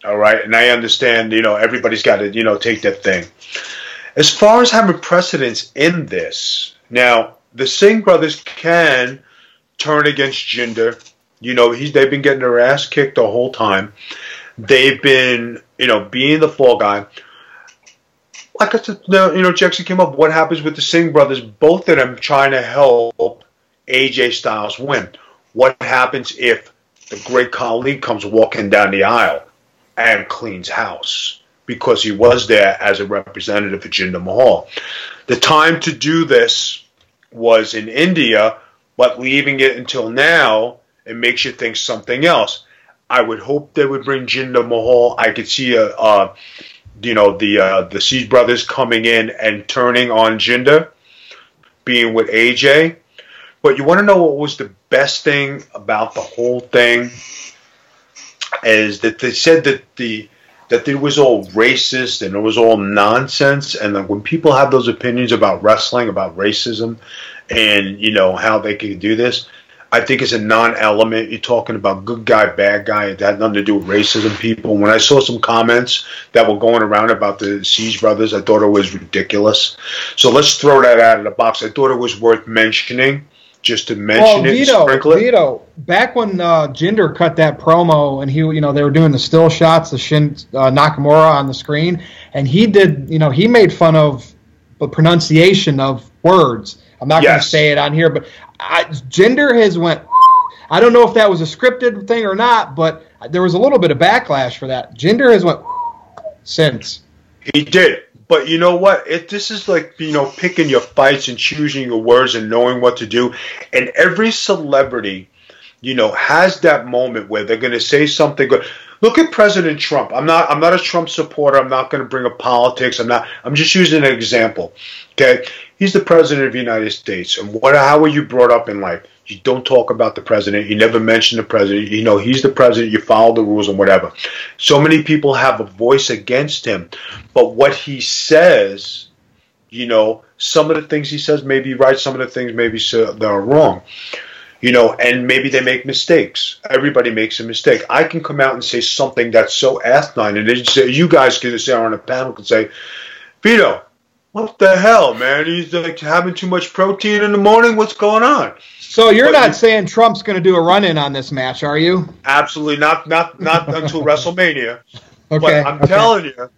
S4: all right? And I understand, everybody's got to, take their thing. As far as having precedence in this, now, the Singh brothers can turn against Jinder. They've been getting their ass kicked the whole time. They've been, being the fall guy. Like I said, Jexy came up. What happens with the Singh brothers? Both of them trying to help AJ Styles win. What happens if the great Khali comes walking down the aisle and cleans house? Because he was there as a representative of Jinder Mahal. The time to do this was in India, but leaving it until now, it makes you think something else. I would hope they would bring Jinder Mahal. I could see the Siege brothers coming in and turning on Jinder, being with AJ. But you want to know what was the best thing about the whole thing? Is that they said that it was all racist and it was all nonsense. And then when people have those opinions about wrestling, about racism, and how they can do this, I think it's a non-element. You're talking about good guy, bad guy. It had nothing to do with racism, people. When I saw some comments that were going around about the Siege brothers, I thought it was ridiculous. So let's throw that out of the box. I thought it was worth mentioning, just to mention it and sprinkle it.
S1: Vito, back when Jinder cut that promo and they were doing the still shots, the Shin Nakamura on the screen, and he did, he made fun of the pronunciation of words. I'm not going to say it on here, but Jinder has went. I don't know if that was a scripted thing or not, but there was a little bit of backlash for that. Jinder has went since.
S4: He did, but you know what? This is like picking your fights and choosing your words and knowing what to do. And every celebrity, has that moment where they're going to say something good. Look at President Trump. I'm not a Trump supporter. I'm not going to bring up politics. I'm just using an example. Okay, he's the president of the United States. And how were you brought up in life? You don't talk about the president. You never mention the president. He's the president. You follow the rules and whatever. So many people have a voice against him. But what he says, some of the things he says may be right. Some of the things maybe they're wrong. And maybe they make mistakes. Everybody makes a mistake. I can come out and say something that's so asinine, and you guys can say on a panel can say, Vito, what the hell, man? He's like having too much protein in the morning. What's going on?
S1: So you're not saying Trump's going to do a run-in on this match, are you?
S4: Absolutely not until WrestleMania. Okay. But I'm telling you,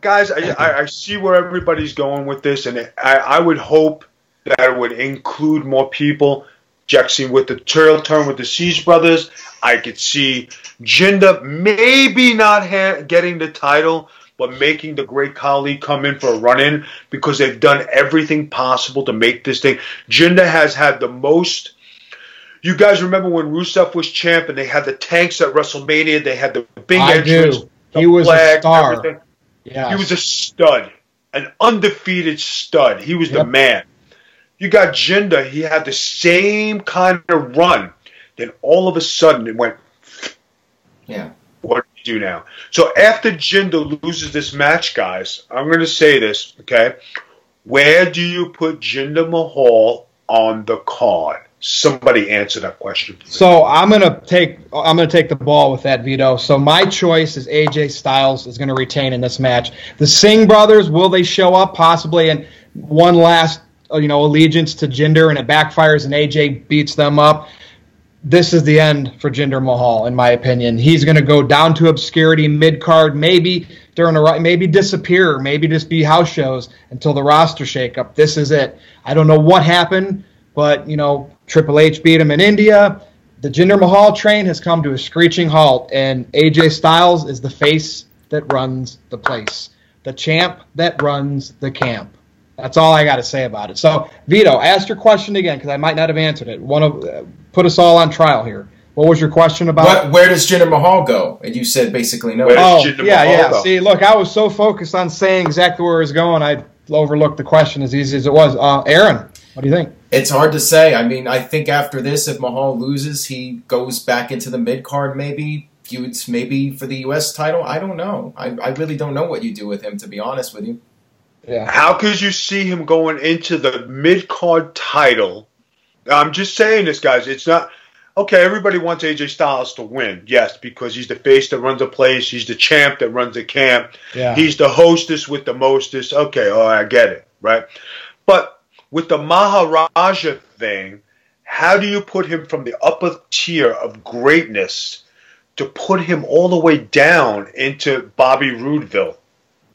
S4: guys, I see where everybody's going with this, and I would hope that it would include more people. Jexy with the turn with the Siege brothers. I could see Jinder maybe not getting the title, but making the great Khali come in for a run-in because they've done everything possible to make this thing. Jinder has had the most. You guys remember when Rusev was champ and they had the tanks at WrestleMania? They had the big entrance.
S1: He was a star.
S4: Yes. He was a stud, an undefeated stud. He was the man. You got Jinder. He had the same kind of run. Then all of a sudden it went.
S2: Yeah.
S4: What do you do now? So after Jinder loses this match, guys, I'm going to say this, okay? Where do you put Jinder Mahal on the card? Somebody answer that question.
S1: So I'm gonna take the ball with that, Vito. So my choice is AJ Styles is going to retain in this match. The Singh brothers, will they show up possibly in one last allegiance to Jinder and it backfires and AJ beats them up? this is the end for Jinder Mahal, in my opinion. He's going to go down to obscurity, mid-card, maybe maybe disappear, maybe just be house shows until the roster shakeup. This is it. I don't know what happened, but, Triple H beat him in India. The Jinder Mahal train has come to a screeching halt, and AJ Styles is the face that runs the place, the champ that runs the camp. That's all I got to say about it. So, Vito, ask your question again because I might not have answered it. Put us all on trial here. What was your question about?
S2: Where does Jinder Mahal go? And you said basically no.
S1: Yeah. See, look, I was so focused on saying exactly where he's going, I overlooked the question as easy as it was. Aaron, what do you think?
S2: It's hard to say. I mean, I think after this, if Mahal loses, he goes back into the mid-card maybe, feuds maybe for the U.S. title. I don't know. I really don't know what you do with him, to be honest with you.
S1: Yeah.
S4: How could you see him going into the mid-card title? I'm just saying this, guys. It's not... Okay, everybody wants AJ Styles to win. Yes, because he's the face that runs the place. He's the champ that runs the camp.
S1: Yeah.
S4: He's the hostess with the mostest. Okay, I get it, right? But with the Maharaja thing, how do you put him from the upper tier of greatness to put him all the way down into Bobby Roodeville?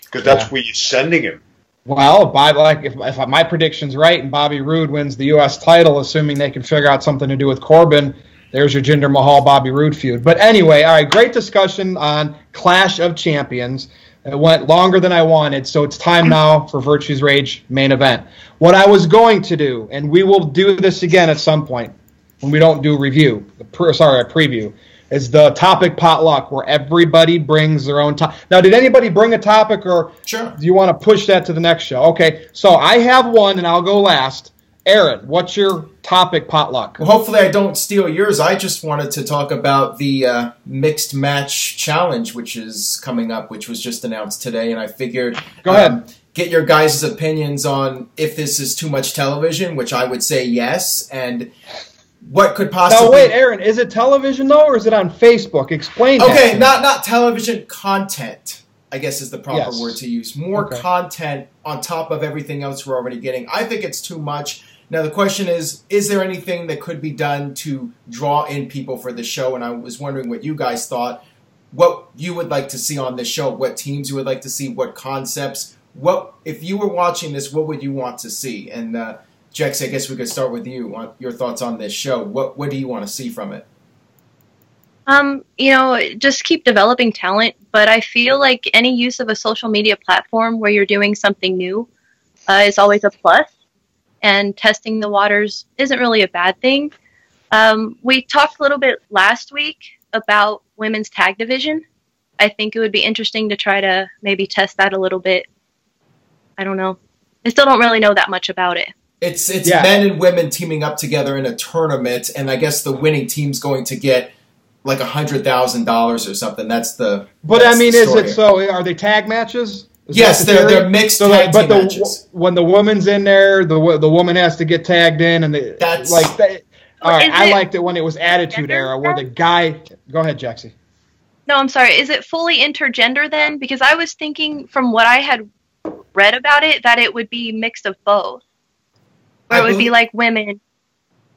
S4: Because that's where you're sending him.
S1: Well, if my prediction's right and Bobby Roode wins the U.S. title, assuming they can figure out something to do with Corbin, there's your Jinder Mahal-Bobby Roode feud. But anyway, all right, great discussion on Clash of Champions. It went longer than I wanted, so it's time now for Virtue's Rage main event. What I was going to do, and we will do this again at some point when we don't do a preview, is the topic potluck where everybody brings their own topic. Now, did anybody bring a topic, or
S2: Sure.
S1: do you want to push that to the next show? Okay, so I have one, and I'll go last. Aaron, what's your topic potluck?
S2: Well, hopefully I don't steal yours. I just wanted to talk about the mixed match challenge, which is coming up, which was just announced today, and I figured
S1: Go ahead.
S2: Get your guys' opinions on if this is too much television, which I would say yes, and what could possibly...
S1: Now, wait, Aaron, is it television, though, or is it on Facebook? Explain that.
S2: Okay, not television content, I guess is the proper word to use. More content on top of everything else we're already getting. I think it's too much. Now, the question is there anything that could be done to draw in people for the show? And I was wondering what you guys thought, what you would like to see on this show, what teams you would like to see, what concepts. If you were watching this, what would you want to see? And Jex, I guess we could start with you on your thoughts on this show. What do you want to see from it?
S3: Just keep developing talent, but I feel like any use of a social media platform where you're doing something new is always a plus, and testing the waters isn't really a bad thing. We talked a little bit last week about women's tag division. I think it would be interesting to try to maybe test that a little bit. I don't know. I still don't really know that much about it.
S2: It's men and women teaming up together in a tournament, and I guess the winning team's going to get like $100,000 or something. Is
S1: it so? Are they tag matches?
S2: Yes, they're mixed tag team matches.
S1: When the woman's in there, the woman has to get tagged in, and I liked it when it was Attitude Era, where the guy. Go ahead, Jaxie.
S3: No, I'm sorry. Is it fully intergender then? Because I was thinking, from what I had read about it, that it would be mixed of both, or it would be like women.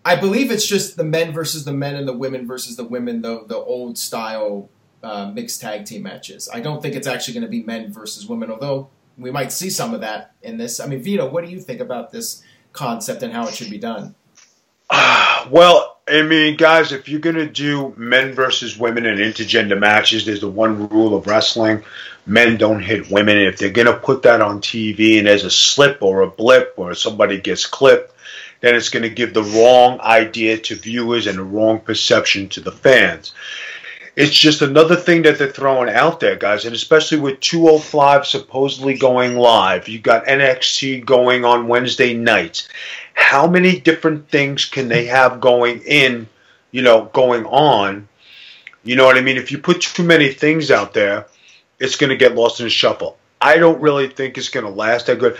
S2: I believe it's just the men versus the men and the women versus the women, the old style mixed tag team matches. I don't think it's actually going to be men versus women, although we might see some of that in this. I mean, Vito, what do you think about this concept and how it should be done?
S4: Well, I mean, guys, if you're going to do men versus women in intergender matches, there's the one rule of wrestling. Men don't hit women. If they're going to put that on TV and there's a slip or a blip or somebody gets clipped, then it's going to give the wrong idea to viewers and the wrong perception to the fans. It's just another thing that they're throwing out there, guys, and especially with 205 supposedly going live. You got NXT going on Wednesday nights. How many different things can they have going on? You know what I mean? If you put too many things out there, it's going to get lost in the shuffle. I don't really think it's going to last that good.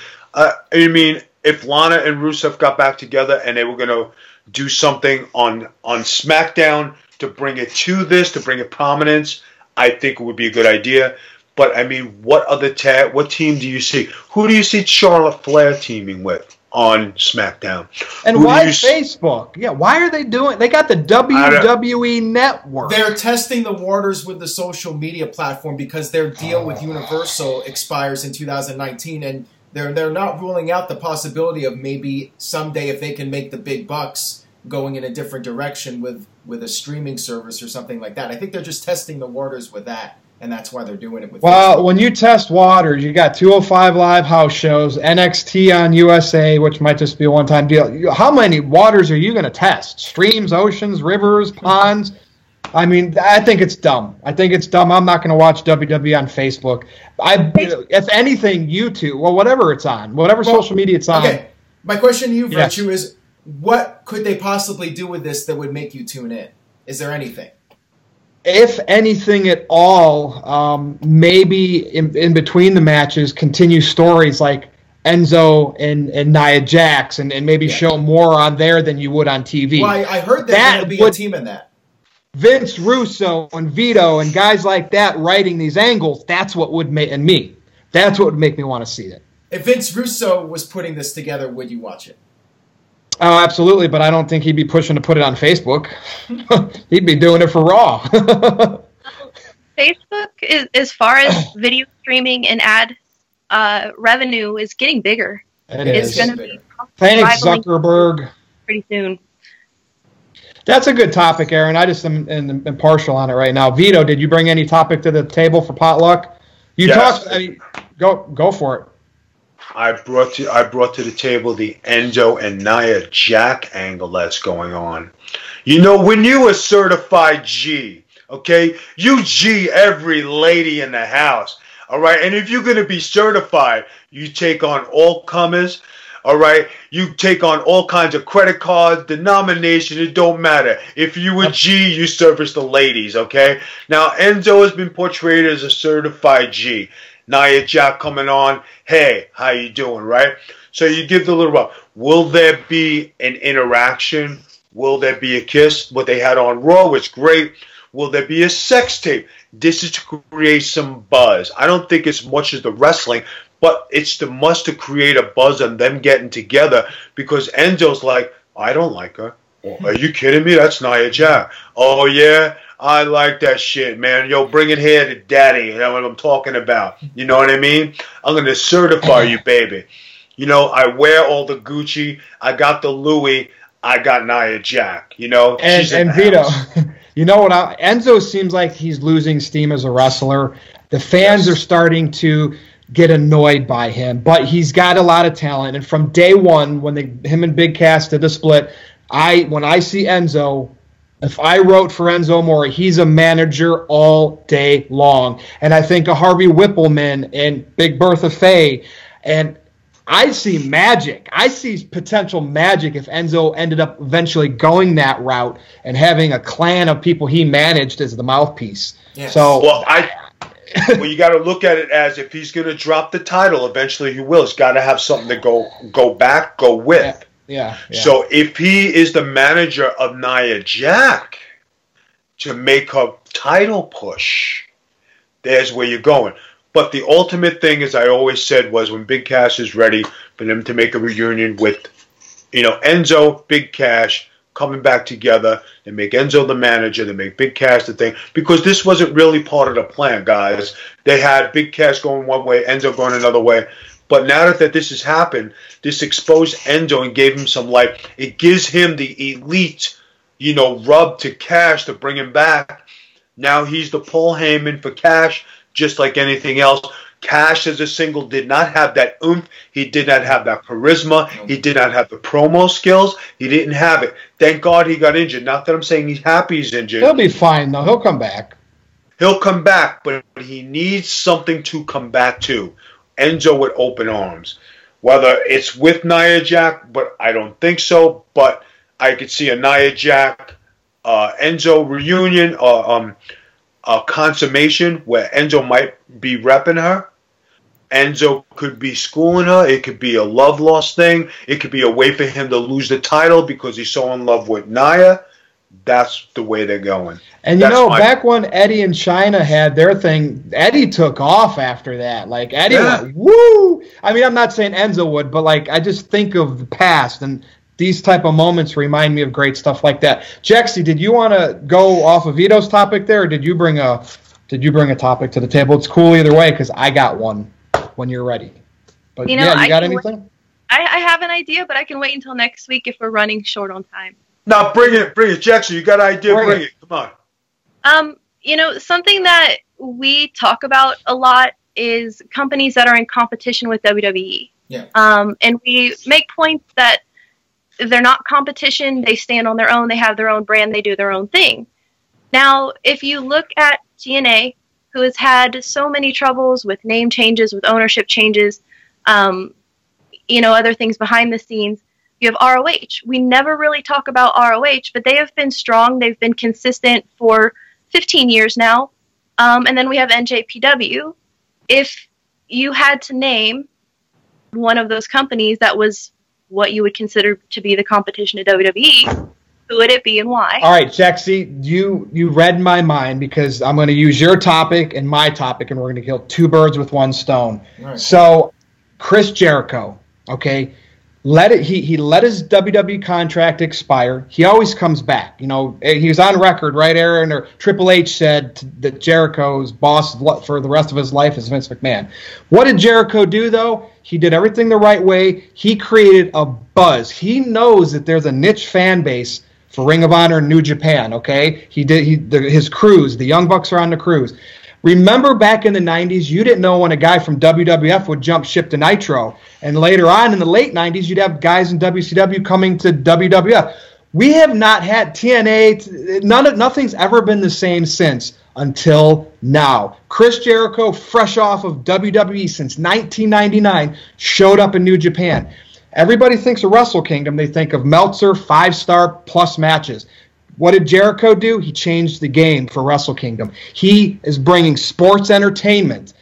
S4: If Lana and Rusev got back together and they were going to do something on SmackDown to bring it to bring it prominence, I think it would be a good idea. But, I mean, what team do you see? Who do you see Charlotte Flair teaming with on SmackDown.
S1: And why Facebook? Yeah, why are they doing? They got the WWE Network.
S2: They're testing the waters with the social media platform because their deal with Universal expires in 2019, and they're not ruling out the possibility of maybe someday, if they can make the big bucks, going in a different direction with a streaming service or something like that. I think they're just testing the waters with that. And that's why they're doing it with Facebook.
S1: When you test waters, you got 205 Live house shows, NXT on USA, which might just be a one-time deal. How many waters are you going to test? Streams, oceans, rivers, ponds? I mean, I think it's dumb. I'm not going to watch WWE on Facebook. If anything, YouTube, well, whatever it's on, whatever social media it's on.
S2: Okay, my question to you, Virtue, is what could they possibly do with this that would make you tune in? Is there anything?
S1: If anything at all, maybe in between the matches, continue stories like Enzo and Nia Jax, and maybe show more on there than you would on TV.
S2: Well, I heard that would be a team in that.
S1: Vince Russo and Vito and guys like that writing these angles, that's what would make me want to see it.
S2: If Vince Russo was putting this together, would you watch it?
S1: Oh, absolutely, but I don't think he'd be pushing to put it on Facebook. He'd be doing it for Raw.
S3: Facebook, as far as video streaming and ad revenue, is getting bigger.
S1: It's
S3: going to be
S1: thanks, Zuckerberg.
S3: Pretty soon.
S1: That's a good topic, Aaron. I just am impartial on it right now. Vito, did you bring any topic to the table for potluck?
S4: Yes.
S1: Go for it.
S4: I brought to the table the Enzo and Nia Jax angle that's going on. You know, when you a certified G, okay, you G every lady in the house, all right? And if you're going to be certified, you take on all comers, all right? You take on all kinds of credit cards, denomination, it don't matter. If you a G, you service the ladies, okay? Now, Enzo has been portrayed as a certified G. Nia Jax coming on, hey, how you doing, right? So you give the little rub. Will there be an interaction? Will there be a kiss? What they had on Raw was great. Will there be a sex tape? This is to create some buzz. I don't think it's much as the wrestling, but it's the must to create a buzz on them getting together because Enzo's like, I don't like her. Are you kidding me? That's Nia Jax. Oh, yeah? I like that shit, man. Yo, bring it here to daddy. You know what I'm talking about. You know what I mean? I'm going to certify you, baby. You know, I wear all the Gucci. I got the Louis. I got Nia Jax. You know?
S1: And Vito, you know what? Enzo seems like he's losing steam as a wrestler. The fans are starting to get annoyed by him, but he's got a lot of talent. And from day one, when him and Big Cass did the split, when I see Enzo, if I wrote for Enzo Amore, he's a manager all day long. And I think of Harvey Whippleman and Big Bertha Faye. And I see magic. I see potential magic if Enzo ended up eventually going that route and having a clan of people he managed as the mouthpiece.
S2: Yes.
S1: So,
S4: well, you got to look at it as if he's going to drop the title, eventually he will. He's got to have something to go with.
S1: Yeah.
S4: So if he is the manager of Nia Jax to make her title push, there's where you're going. But the ultimate thing, as I always said, was when Big Cass is ready for them to make a reunion with, Enzo, Big Cass coming back together. They make Enzo the manager. They make Big Cass the thing. Because this wasn't really part of the plan, guys. They had Big Cass going one way, Enzo going another way. But now that this has happened, this exposed Enzo and gave him some life. It gives him the elite, rub to Cash to bring him back. Now he's the Paul Heyman for Cash, just like anything else. Cash as a single did not have that oomph. He did not have that charisma. He did not have the promo skills. He didn't have it. Thank God he got injured. Not that I'm saying he's happy he's injured.
S1: He'll be fine, though. He'll come back.
S4: He'll come back, but he needs something to come back to. Enzo with open arms. Whether it's with Nia Jax, but I don't think so. But I could see a Nia Jax, Enzo reunion, a consummation where Enzo might be repping her. Enzo could be schooling her. It could be a love lost thing. It could be a way for him to lose the title because he's so in love with Nia. That's the way they're going.
S1: And back when Eddie and China had their thing, Eddie took off after that. Like Eddie went, woo! I mean, I'm not saying Enzo would, but like I just think of the past, and these type of moments remind me of great stuff like that. Jexy, did you want to go off of Vito's topic there, or did you bring a topic to the table? It's cool either way because I got one when you're ready. But you got anything?
S3: I have an idea, but I can wait until next week if we're running short on time.
S4: No, bring it, Jackson. You got an idea? Bring it. Come
S3: on. Something that we talk about a lot is companies that are in competition with WWE.
S2: Yeah.
S3: And we make points that they're not competition. They stand on their own. They have their own brand. They do their own thing. Now, if you look at TNA, who has had so many troubles with name changes, with ownership changes, other things behind the scenes, you have ROH. We never really talk about ROH, but they have been strong. They've been consistent for 15 years now. And then we have NJPW. If you had to name one of those companies that was what you would consider to be the competition to WWE, who would it be and why?
S1: All right, Jexy, you read my mind because I'm going to use your topic and my topic, and we're going to kill two birds with one stone. Right. So, Chris Jericho, okay, he let his WWE contract expire. He always comes back. He was on record, right, Aaron? Or Triple H said that Jericho's boss for the rest of his life is Vince McMahon. What did Jericho do, though? He did everything the right way. He created a buzz. He knows that there's a niche fan base for Ring of Honor and New Japan, okay? His cruise, the Young Bucks are on the cruise. Remember back in the 90s, you didn't know when a guy from WWF would jump ship to Nitro. And later on in the late 90s, you'd have guys in WCW coming to WWF. We have not had TNA, nothing's ever been the same since until now. Chris Jericho, fresh off of WWE since 1999, showed up in New Japan. Everybody thinks of Wrestle Kingdom. They think of Meltzer, 5-star plus matches. What did Jericho do? He changed the game for Wrestle Kingdom. He is bringing sports entertainment.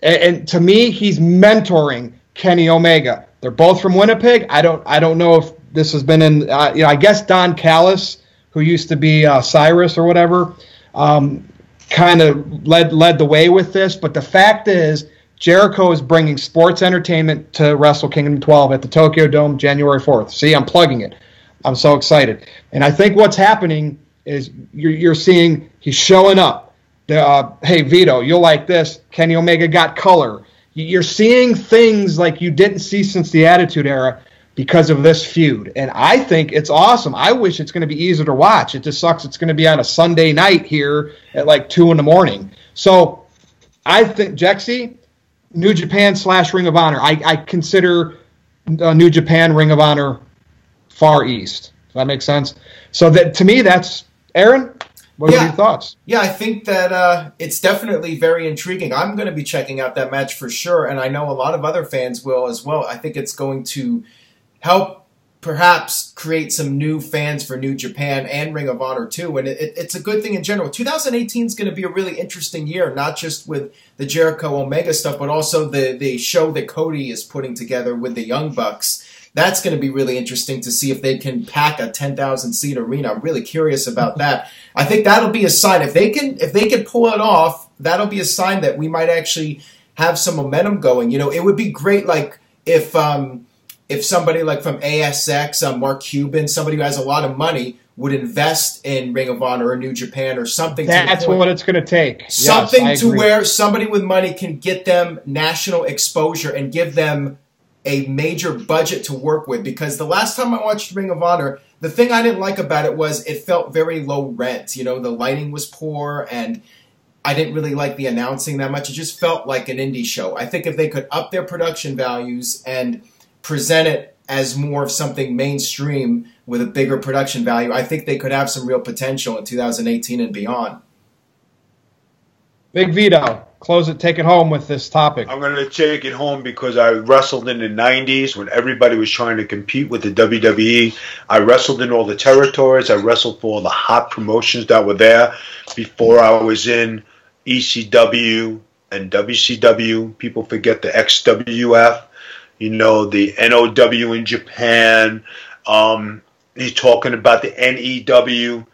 S1: And to me, he's mentoring Kenny Omega. They're both from Winnipeg. I don't know if this has been in, I guess Don Callis, who used to be Cyrus or whatever, kind of led the way with this. But the fact is, Jericho is bringing sports entertainment to Wrestle Kingdom 12 at the Tokyo Dome January 4th. See, I'm plugging it. I'm so excited. And I think what's happening is you're seeing he's showing up. Hey, Vito, you'll like this. Kenny Omega got color. You're seeing things like you didn't see since the Attitude Era because of this feud. And I think it's awesome. I wish it's going to be easier to watch. It just sucks it's going to be on a Sunday night here at like 2 a.m. So I think, Jexy, New Japan / Ring of Honor. I consider New Japan Ring of Honor Far East. Does that make sense? So that to me, that's Aaron. What are your thoughts?
S2: Yeah, I think that it's definitely very intriguing. I'm going to be checking out that match for sure, and I know a lot of other fans will as well. I think it's going to help perhaps create some new fans for New Japan and Ring of Honor too, and it's a good thing in general. 2018 is going to be a really interesting year, not just with the Jericho Omega stuff, but also the show that Cody is putting together with the Young Bucks. That's going to be really interesting to see if they can pack a 10,000-seat arena. I'm really curious about that. I think that'll be a sign. If they can pull it off, that'll be a sign that we might actually have some momentum going. It would be great, like if somebody like from ASX, Mark Cuban, somebody who has a lot of money, would invest in Ring of Honor or New Japan or something.
S1: That's what it's going to take.
S2: Something to where somebody with money can get them national exposure and give them a major budget to work with, because the last time I watched Ring of Honor, the thing I didn't like about it was it felt very low rent. The lighting was poor, and I didn't really like the announcing that much. It just felt like an indie show. I think if they could up their production values and present it as more of something mainstream with a bigger production value, I think they could have some real potential in 2018 and beyond.
S1: Big Vito, close it, take it home with this topic.
S4: I'm going to take it home because I wrestled in the 90s when everybody was trying to compete with the WWE. I wrestled in all the territories. I wrestled for all the hot promotions that were there before I was in ECW and WCW. People forget the XWF, the NoDQ in Japan. He's talking about the NEW.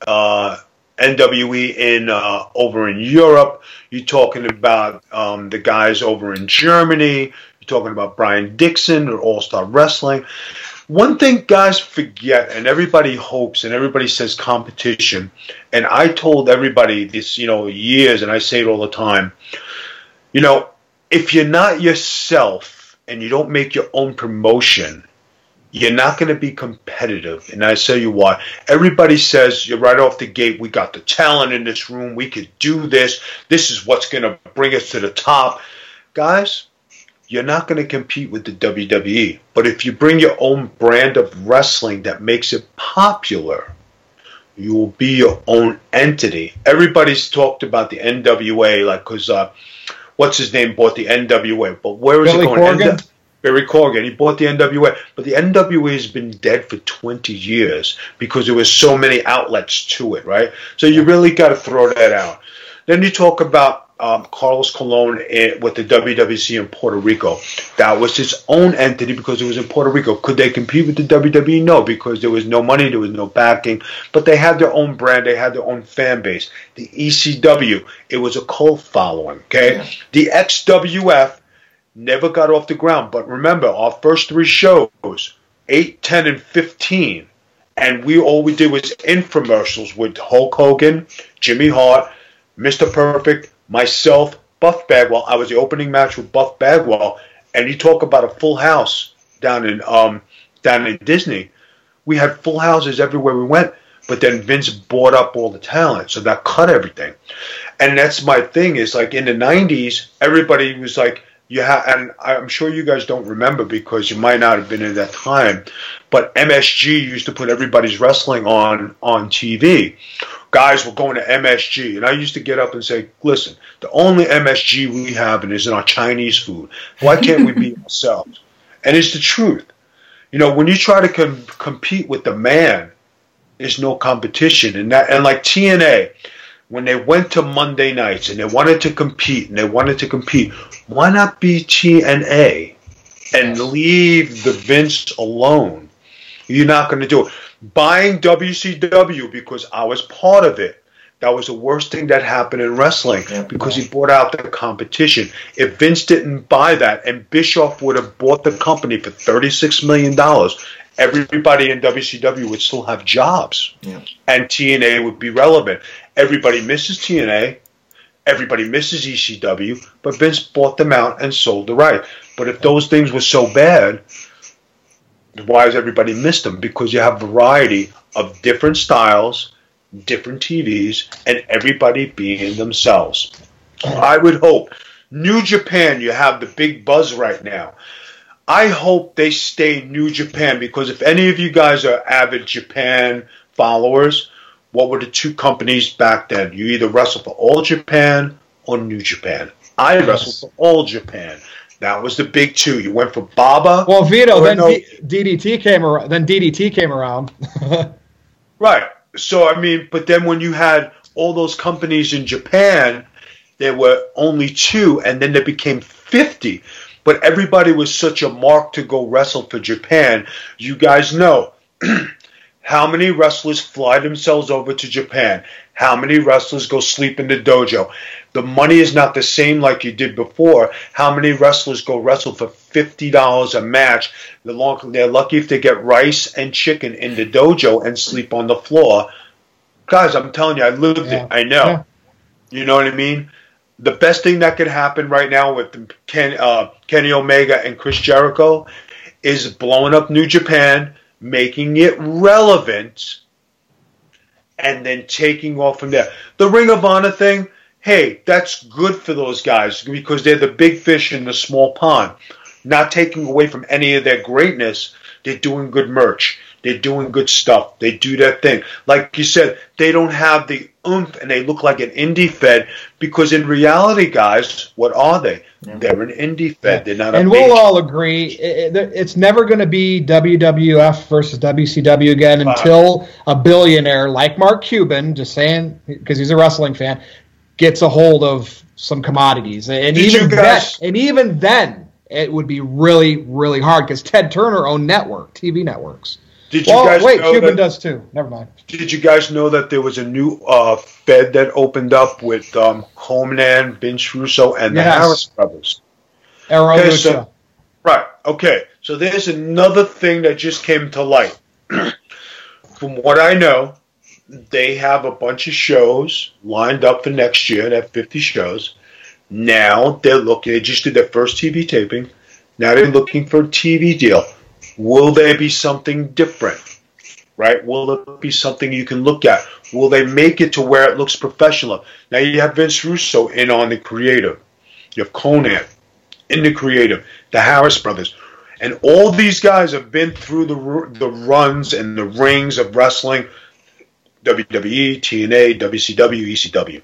S4: NWE in over in Europe. You're talking about the guys over in Germany. You're talking about Brian Dixon or All Star Wrestling. One thing guys forget, and everybody hopes, and everybody says competition. And I told everybody this, years, and I say it all the time. If you're not yourself and you don't make your own promotion, you're not going to be competitive. And I tell you why. Everybody says, you're right off the gate, we got the talent in this room. We could do this. This is what's going to bring us to the top. Guys, you're not going to compete with the WWE. But if you bring your own brand of wrestling that makes it popular, you will be your own entity. Everybody's talked about the NWA, because what's his name bought the NWA. But where is
S1: Billy
S4: it going?
S1: Corgan?
S4: Barry Corgan. He bought the NWA. But the NWA has been dead for 20 years because there was so many outlets to it, right? So you really got to throw that out. Then you talk about Carlos Colon with the WWC in Puerto Rico. That was its own entity because it was in Puerto Rico. Could they compete with the WWE? No, because there was no money, there was no backing. But they had their own brand, they had their own fan base. The ECW, it was a cult following, okay? Yeah. The XWF never got off the ground. But remember, our first 3 shows, 8, 10, and 15, and all we did was infomercials with Hulk Hogan, Jimmy Hart, Mr. Perfect, myself, Buff Bagwell. I was the opening match with Buff Bagwell, and you talk about a full house down in Disney. We had full houses everywhere we went, but then Vince bought up all the talent, so that cut everything. And that's my thing is in the 90s, everybody was like, and I'm sure you guys don't remember because you might not have been in that time, but MSG used to put everybody's wrestling on TV. Guys were going to MSG, and I used to get up and say, listen, the only MSG we have is in our Chinese food. Why can't we be ourselves? And it's the truth. When you try to compete with the man, there's no competition. And like TNA, when they went to Monday nights and they wanted to compete, why not be TNA and leave the Vince alone? You're not going to do it. Buying WCW because I was part of it, that was the worst thing that happened in wrestling because he bought out the competition. If Vince didn't buy that and Bischoff would have bought the company for $36 million, everybody in WCW would still have jobs and TNA would be relevant. Everybody misses TNA. Everybody misses ECW, but Vince bought them out and sold the right. But if those things were so bad, why has everybody missed them? Because you have variety of different styles, different TVs, and everybody being themselves. I would hope. New Japan, you have the big buzz right now. I hope they stay New Japan because if any of you guys are avid Japan followers, what were the 2 companies back then? You either wrestled for All Japan or New Japan. I wrestled for All Japan. That was the big 2. You went for Baba.
S1: Well, Vito, then DDT came around. Then DDT came around.
S4: Right. So but then when you had all those companies in Japan, there were only 2, and then there became 50. But everybody was such a mark to go wrestle for Japan. You guys know how many wrestlers fly themselves over to Japan. How many wrestlers go sleep in the dojo? The money is not the same like you did before. How many wrestlers go wrestle for $50 a match? They're lucky if they get rice and chicken in the dojo and sleep on the floor. Guys, I'm telling you, I lived it. I know. Yeah. You know what I mean? The best thing that could happen right now with Kenny Omega and Chris Jericho is blowing up New Japan, making it relevant, and then taking off from there. The Ring of Honor thing, hey, that's good for those guys because they're the big fish in the small pond. Not taking away from any of their greatness, they're doing good merch. They're doing good stuff. They do their thing. Like you said, they don't have the oomph and they look like an indie fed because in reality, guys, what are they? Yeah. They're an indie fed. They're not. And
S1: we'll all agree it's never going to be WWF versus WCW again until a billionaire like Mark Cuban, just saying because he's a wrestling fan, gets a hold of some commodities. And even then, it would be really, really hard because Ted Turner owned TV networks.
S4: Did you guys
S1: wait,
S4: know
S1: Cuban does too. Never mind.
S4: Did you guys know that there was a new Fed that opened up with Homeland, Vince Russo, and the Harris brothers?
S1: Okay,
S4: right. Okay. So there's another thing that just came to light. From what I know, they have a bunch of shows lined up for next year. They have 50 shows. Now they just did their first TV taping. Now they're looking for a TV deal. Will there be something different? Right? Will it be something you can look at? Will they make it to where it looks professional? Now you have Vince Russo in on the creative. You have Conan in the creative. The Harris brothers. And all these guys have been through the runs and the rings of wrestling. WWE, TNA, WCW, ECW.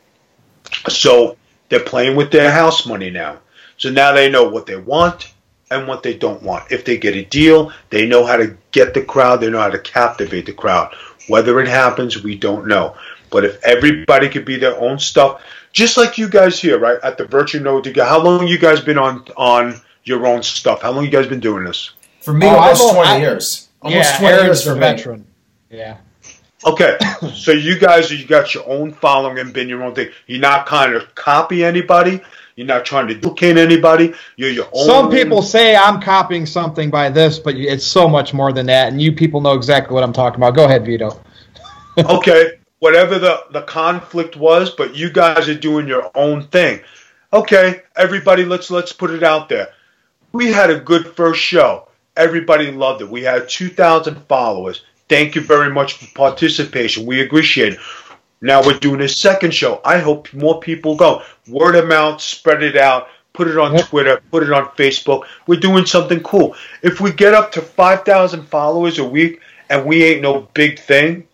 S4: So they're playing with their house money now. So now they know what they want and what they don't want. If they get a deal, they know how to get the crowd. They know how to captivate the crowd. Whether it happens, we don't know. But if everybody could be their own stuff, just like you guys here, right, at the Virtue NoDQ, how long you guys been on your own stuff? How long you guys been doing this?
S2: For me, almost 20 years. Almost 20 years for me.
S1: Veteran. Yeah.
S4: Okay, so you got your own following and been your own thing. You're not kind of copy anybody. You're not trying to duplicate anybody. You're your own.
S1: Some people say I'm copying something by this, but it's so much more than that, and you people know exactly what I'm talking about. Go ahead, Vito.
S4: Okay, whatever the conflict was, but you guys are doing your own thing. Okay, everybody, let's put it out there. We had a good first show. Everybody loved it. We had 2,000 followers. Thank you very much for participation. We appreciate it. Now we're doing a second show. I hope more people go. Word of mouth, spread it out, put it on Twitter, put it on Facebook. We're doing something cool. If we get up to 5,000 followers a week and we ain't no big thing,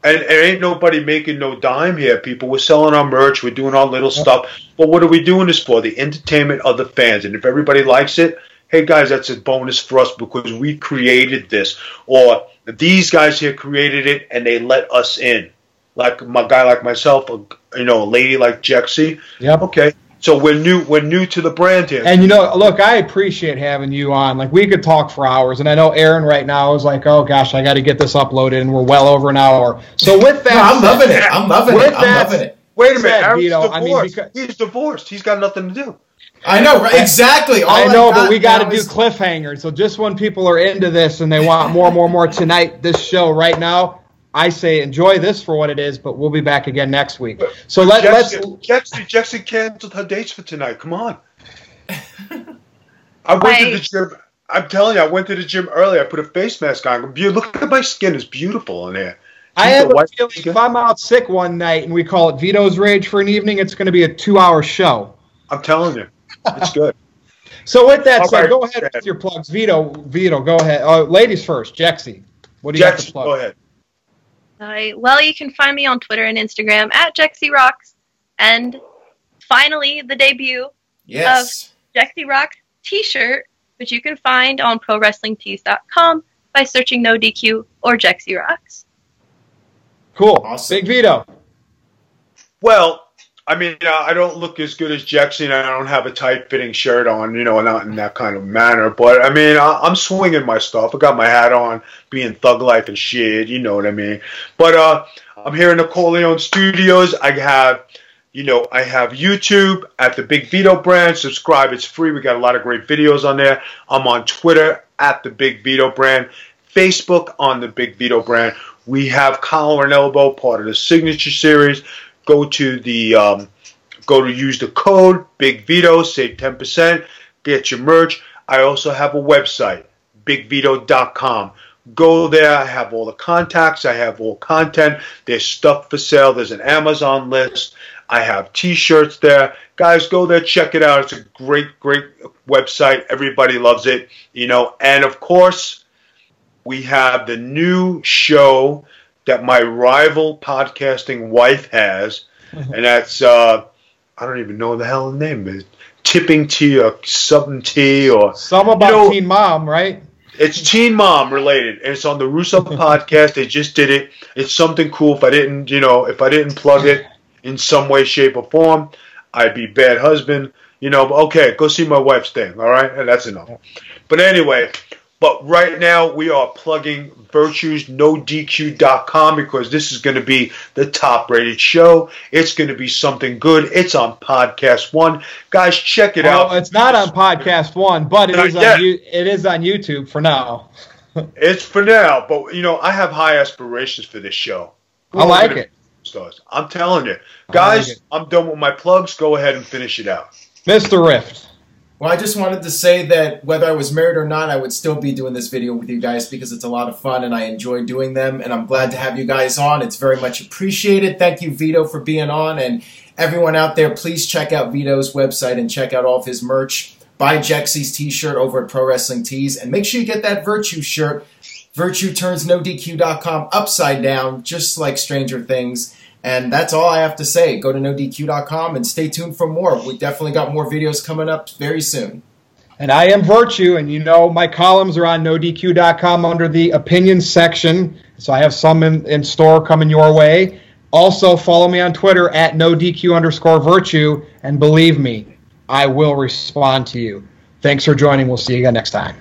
S4: and ain't nobody making no dime here, people. We're selling our merch. We're doing our little stuff. But what are we doing this for? The entertainment of the fans. And if everybody likes it, hey, guys, that's a bonus for us because we created this. Or these guys here created it and they let us in. Like my guy like myself, a lady like Jexy.
S1: Yep.
S4: Okay. So we're new to the brand here.
S1: And look, I appreciate having you on. Like, we could talk for hours, and I know Aaron right now is like, oh gosh, I got to get this uploaded, and we're well over an hour. So with that,
S2: I'm loving it.
S4: Wait a minute, Aaron's divorced. He's divorced. He's got nothing to do.
S2: I know, right? Exactly.
S1: But we got to do cliffhangers. So just when people are into this and they want more tonight, this show right now, I say enjoy this for what it is, but we'll be back again next week. So let's.
S4: Jexy canceled her dates for tonight. Come on. I went to the gym. I'm telling you, I went to the gym earlier. I put a face mask on. Look at my skin; it's beautiful in there.
S1: I have a feeling if I'm out sick one night and we call it Vito's Rage for an evening, it's going to be a 2-hour show.
S4: I'm telling you, it's good.
S1: So with that said, go ahead with your plugs, Vito, go ahead. Ladies first, Jexy. What do you have to plug?
S4: Go ahead.
S3: All right. Well, you can find me on Twitter and Instagram at JexyRocks. And finally, the debut of Jexy Rocks t-shirt, which you can find on ProWrestlingTees.com by searching NoDQ or Jexy Rocks.
S1: Cool.
S2: Awesome.
S1: Big Vito.
S4: Well, I mean, I don't look as good as Jexy, and I don't have a tight-fitting shirt on, not in that kind of manner. But, I mean, I'm swinging my stuff. I got my hat on, being thug life and shit, you know what I mean. But I'm here in the Corleone Studios. I have YouTube at the Big Vito brand. Subscribe. It's free. We got a lot of great videos on there. I'm on Twitter at the Big Vito brand. Facebook on the Big Vito brand. We have Collar and Elbow, part of the Signature Series. Go to use the code Big Vito, save 10%, get your merch. I also have a website, bigvito.com. Go there. I have all the contacts. I have all content. There's stuff for sale. There's an Amazon list. I have T-shirts there. Guys, go there. Check it out. It's a great, great website. Everybody loves it. And of course, we have the new show that my rival podcasting wife has, and that's, I don't even know the hell the name is. Tipping Tea or something Tea or...
S1: Something about Teen Mom, right?
S4: It's Teen Mom related, and it's on the Russo podcast. They just did it. It's something cool. If I didn't plug it in some way, shape, or form, I'd be bad husband. But okay, go see my wife's thing, all right? And that's enough. But anyway, But right now, we are plugging Virtue's NoDQ.com because this is going to be the top-rated show. It's going to be something good. It's on Podcast One. Guys, check it out.
S1: It's not on Podcast One, but it is on YouTube for now.
S4: It's for now, but, I have high aspirations for this show.
S1: I like it.
S4: Stars. I'm telling you. Guys, I'm done with my plugs. Go ahead and finish it out.
S1: Mr. Rift.
S2: Well, I just wanted to say that whether I was married or not, I would still be doing this video with you guys because it's a lot of fun and I enjoy doing them. And I'm glad to have you guys on. It's very much appreciated. Thank you, Vito, for being on. And everyone out there, please check out Vito's website and check out all of his merch. Buy Jexy's t-shirt over at Pro Wrestling Tees. And make sure you get that Virtue shirt. Virtue turns NoDQ.com upside down, just like Stranger Things. And that's all I have to say. Go to NoDQ.com and stay tuned for more. We definitely got more videos coming up very soon.
S1: And I am Virtue, and my columns are on NoDQ.com under the opinions section. So I have some in store coming your way. Also, follow me on Twitter at NoDQ_Virtue. And believe me, I will respond to you. Thanks for joining. We'll see you again next time.